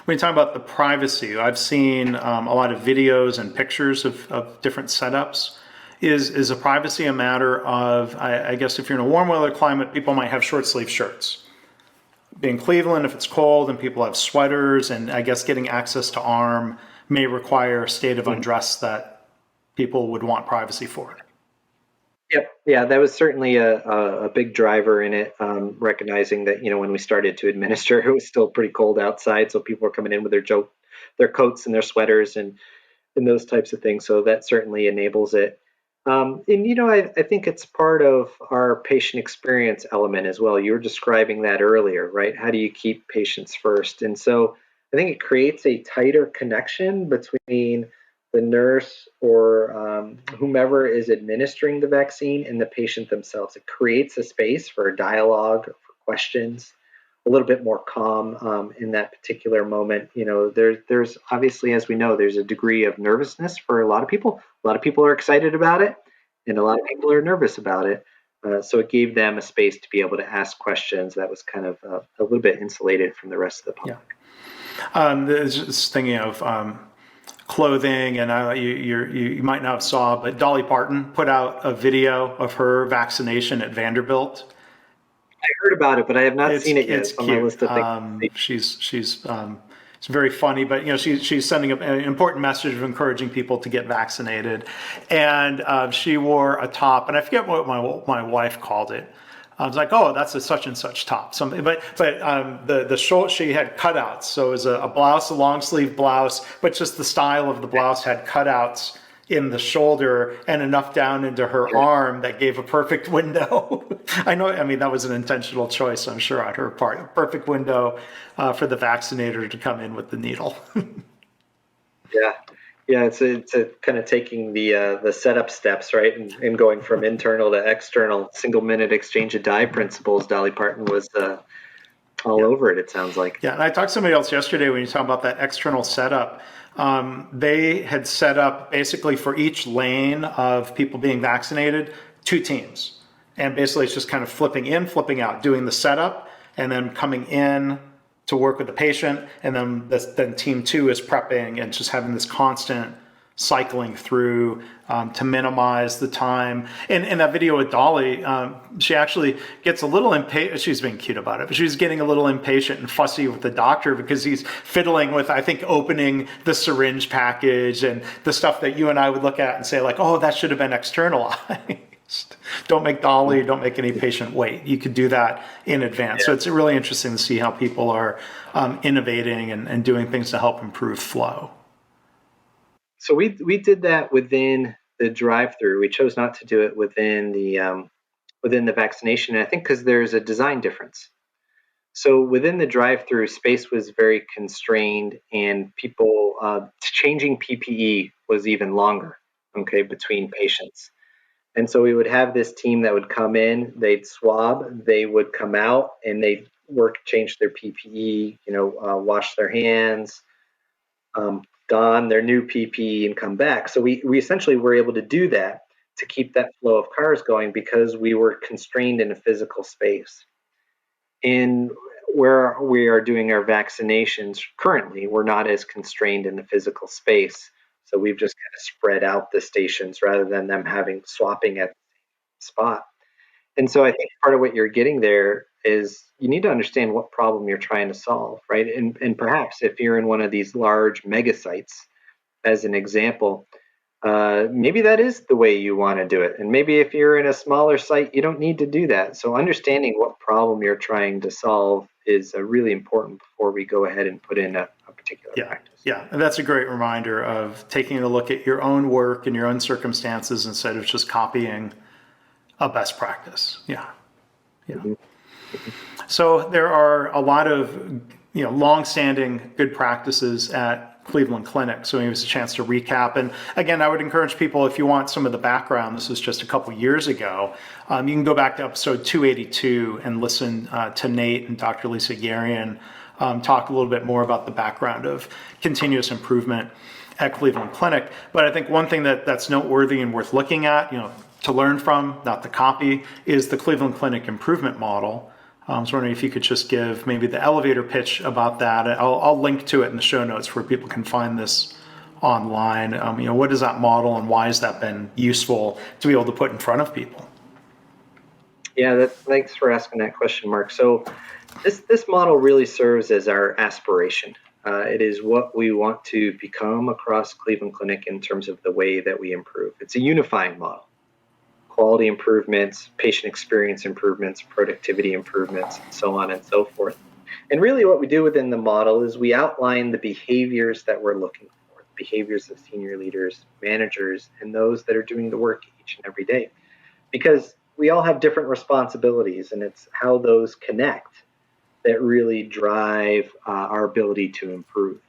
When you talk about the privacy, I've seen a lot of videos and pictures of different setups. Is the privacy a matter of, I guess if you're in a warm weather climate, people might have short sleeve shirts. In Cleveland, if it's cold and people have sweaters, and I guess getting access to arm may require a state of undress that people would want privacy for. Yep. Yeah, that was certainly a big driver in it. Recognizing that when we started to administer, it was still pretty cold outside, so people were coming in with their coats and their sweaters and those types of things. So that certainly enables it. And I think it's part of our patient experience element as well. You were describing that earlier, right? How do you keep patients first? And so I think it creates a tighter connection between the nurse or whomever is administering the vaccine and the patient themselves. It creates a space for dialogue, for questions, a little bit more calm in that particular moment. There's obviously, as we know, there's a degree of nervousness for a lot of people. A lot of people are excited about it, and a lot of people are nervous about it. So it gave them a space to be able to ask questions that was kind of a little bit insulated from the rest of the public. Yeah. Just thinking of clothing, and you might not have saw, but Dolly Parton put out a video of her vaccination at Vanderbilt. I heard about it, but I have not seen it yet. It's It's on my cute. list of things. She's it's very funny, but she's sending an important message of encouraging people to get vaccinated, and she wore a top, and I forget what my wife called it. I was like, oh, that's a such and such top. Something, but the short, she had cutouts, so it was a blouse, a long sleeve blouse, but just the style of the blouse had cutouts in the shoulder and enough down into her arm that gave a perfect window. I mean, that was an intentional choice, I'm sure, on her part. A perfect window for the vaccinator to come in with the needle. Yeah. Yeah, it's a kind of taking the setup steps, right, and going from internal to external, single minute exchange of dye principles. Dolly Parton was all over it. It sounds like. Yeah, and I talked to somebody else yesterday when you talk about that external setup. They had set up basically for each lane of people being vaccinated 2 teams, and basically it's just kind of flipping in, flipping out, doing the setup, and then coming in to work with the patient, and then team 2 is prepping and just having this constant cycling through to minimize the time. In that video with Dolly, she actually gets a little impatient. She's being cute about it, but she's getting a little impatient and fussy with the doctor because he's fiddling with, I think, opening the syringe package and the stuff that you and I would look at and say like, oh, that should have been externalized. Don't make Dolly, don't make any patient wait. You could do that in advance. Yeah. So it's really interesting to see how people are innovating and doing things to help improve flow. So we did that within the drive-through. We chose not to do it within the vaccination, and I think because there's a design difference. So within the drive-through, space was very constrained, and people changing PPE was even longer. Okay, between patients. And so we would have this team that would come in, they'd swab, they would come out, and they'd change their PPE, wash their hands, don their new PPE, and come back. So we essentially were able to do that to keep that flow of cars going because we were constrained in a physical space. In where we are doing our vaccinations currently, we're not as constrained in the physical space. So we've just kind of spread out the stations rather than them swapping at the spot. And so I think part of what you're getting there is you need to understand what problem you're trying to solve, right? And perhaps if you're in one of these large mega sites, as an example, maybe that is the way you want to do it. And maybe if you're in a smaller site, you don't need to do that. So understanding what problem you're trying to solve is really important before we go ahead and put in a particular practice. Yeah, and that's a great reminder of taking a look at your own work and your own circumstances instead of just copying a best practice. Yeah. Mm-hmm. So there are a lot of long-standing good practices at Cleveland Clinic. So maybe it's a chance to recap. And again, I would encourage people, if you want some of the background, this was just a couple years ago, you can go back to episode 282 and listen to Nate and Dr. Lisa Yarian talk a little bit more about the background of continuous improvement at Cleveland Clinic. But I think one thing that's noteworthy and worth looking at, to learn from, not to copy, is the Cleveland Clinic improvement model. I was wondering if you could just give maybe the elevator pitch about that. I'll link to it in the show notes where people can find this online. What is that model and why has that been useful to be able to put in front of people? Yeah, thanks for asking that question, Mark. So this model really serves as our aspiration. It is what we want to become across Cleveland Clinic in terms of the way that we improve. It's a unifying model. Quality improvements, patient experience improvements, productivity improvements, and so on and so forth. And really what we do within the model is we outline the behaviors that we're looking for, the behaviors of senior leaders, managers, and those that are doing the work each and every day. Because we all have different responsibilities, and it's how those connect that really drive our ability to improve.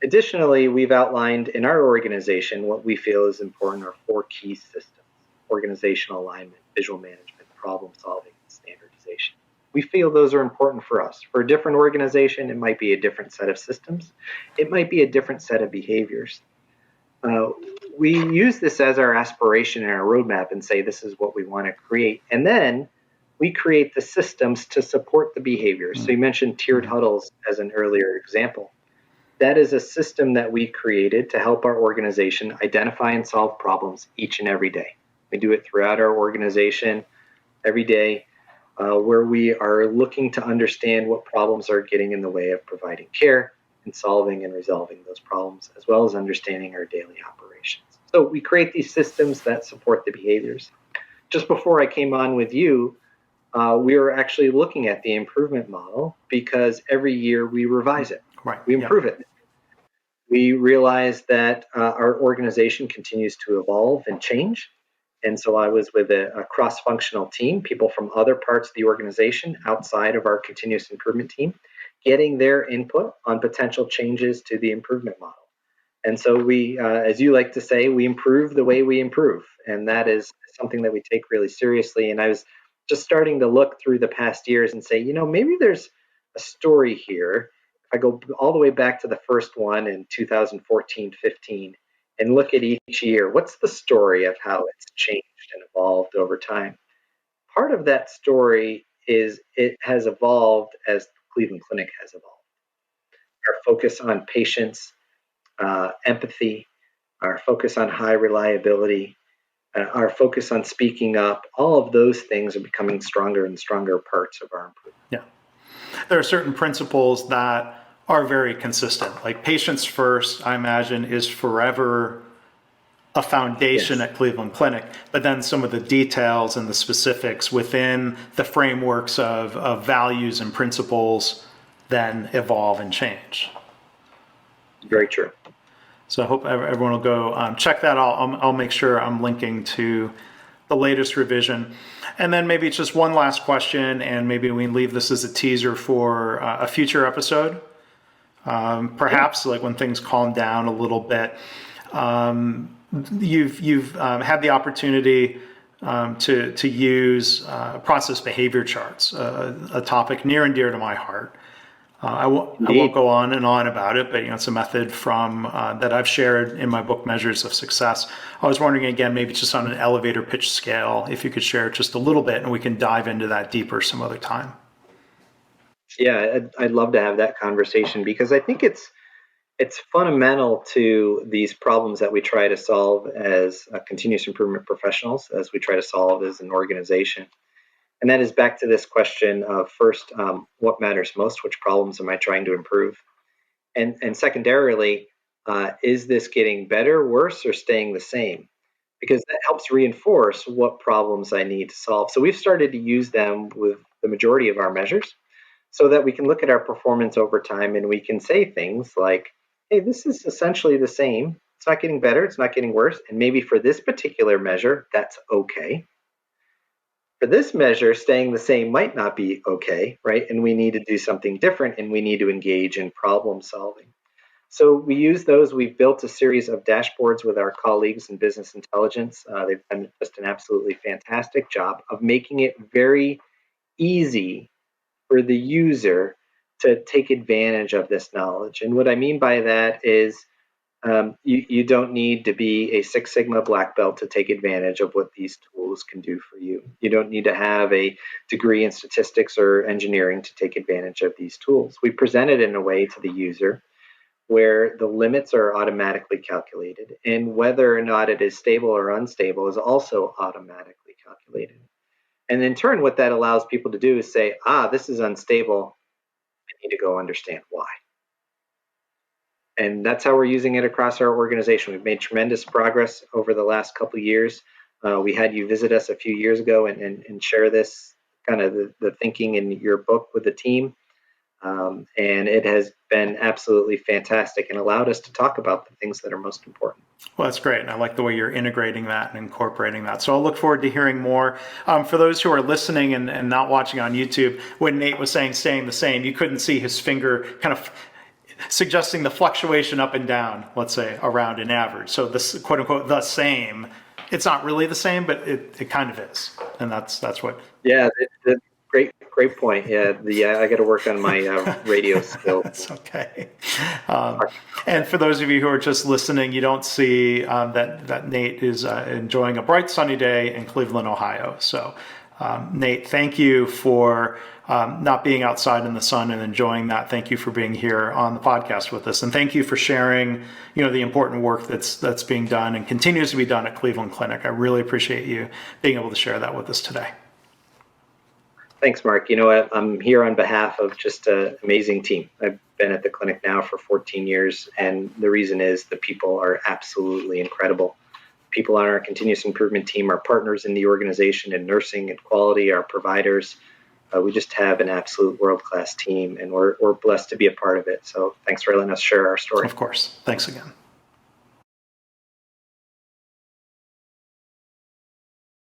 Additionally, we've outlined in our organization what we feel is important are 4 key systems: organizational alignment, visual management, problem solving, and standardization. We feel those are important for us. For a different organization, it might be a different set of systems. It might be a different set of behaviors. We use this as our aspiration and our roadmap and say this is what we want to create. And then we create the systems to support the behaviors. So you mentioned tiered huddles as an earlier example. That is a system that we created to help our organization identify and solve problems each and every day. We do it throughout our organization every day, where we are looking to understand what problems are getting in the way of providing care and solving and resolving those problems, as well as understanding our daily operations. So we create these systems that support the behaviors. Just before I came on with you, we were actually looking at the improvement model because every year we revise it. Right. We improve it. We realize that our organization continues to evolve and change. And so I was with a cross-functional team, people from other parts of the organization outside of our continuous improvement team, getting their input on potential changes to the improvement model. And so we, as you like to say, we improve the way we improve. And that is something that we take really seriously. And I was just starting to look through the past years and say, maybe there's a story here. If I go all the way back to the first one in 2014-15 and look at each year, what's the story of how it's changed and evolved over time? Part of that story is it has evolved as Cleveland Clinic has evolved. Our focus on patients, empathy, our focus on high reliability, our focus on speaking up, all of those things are becoming stronger and stronger parts of our improvement. Yeah. There are certain principles that are very consistent. Like patients first, I imagine, is forever a foundation at Cleveland Clinic, but then some of the details and the specifics within the frameworks of values and principles then evolve and change. Very true. So I hope everyone will go check that out. I'll make sure I'm linking to the latest revision. And then maybe just one last question, and maybe we can leave this as a teaser for a future episode. Perhaps like when things calm down a little bit. you've had the opportunity to use process behavior charts, a topic near and dear to my heart. I won't go on and on about it, but it's a method from that I've shared in my book, Measures of Success. I was wondering, again, maybe just on an elevator pitch scale, if you could share just a little bit, and we can dive into that deeper some other time. Yeah, I'd love to have that conversation because I think it's fundamental to these problems that we try to solve as continuous improvement professionals, as we try to solve as an organization. And that is back to this question of first, what matters most? Which problems am I trying to improve? And secondarily, is this getting better, worse, or staying the same? Because that helps reinforce what problems I need to solve. So we've started to use them with the majority of our measures so that we can look at our performance over time and we can say things like, hey, this is essentially the same. It's not getting better, it's not getting worse. And maybe for this particular measure, that's okay. For this measure, staying the same might not be okay, right? And we need to do something different and we need to engage in problem solving. So we use those. We've built a series of dashboards with our colleagues in business intelligence. They've done just an absolutely fantastic job of making it very easy for the user to take advantage of this knowledge. And what I mean by that is you don't need to be a Six Sigma black belt to take advantage of what these tools can do for you. You don't need to have a degree in statistics or engineering to take advantage of these tools. We present it in a way to the user where the limits are automatically calculated and whether or not it is stable or unstable is also automatically calculated. And in turn, what that allows people to do is say, this is unstable. I need to go understand why. And that's how we're using it across our organization. We've made tremendous progress over the last couple of years. We had you visit us a few years ago and share this kind of the thinking in your book with the team. And it has been absolutely fantastic and allowed us to talk about the things that are most important. Well, that's great. And I like the way you're integrating that and incorporating that. So I'll look forward to hearing more. For those who are listening and not watching on YouTube, when Nate was saying staying the same, you couldn't see his finger kind of suggesting the fluctuation up and down, let's say, around an average. So this quote unquote the same, it's not really the same, but it kind of is. And that's what. Yeah, great point. Yeah, I got to work on my radio skills. That's okay. And for those of you who are just listening, you don't see that Nate is enjoying a bright sunny day in Cleveland, Ohio. So Nate, thank you for not being outside in the sun and enjoying that. Thank you for being here on the podcast with us. And thank you for sharing, the important work that's being done and continues to be done at Cleveland Clinic. I really appreciate you being able to share that with us today. Thanks, Mark. I'm here on behalf of just an amazing team. I've been at the clinic now for 14 years, and the reason is the people are absolutely incredible. People on our continuous improvement team are partners in the organization in nursing and quality, our providers. We just have an absolute world-class team, and we're blessed to be a part of it. So thanks for letting us share our story. Of course. Thanks again.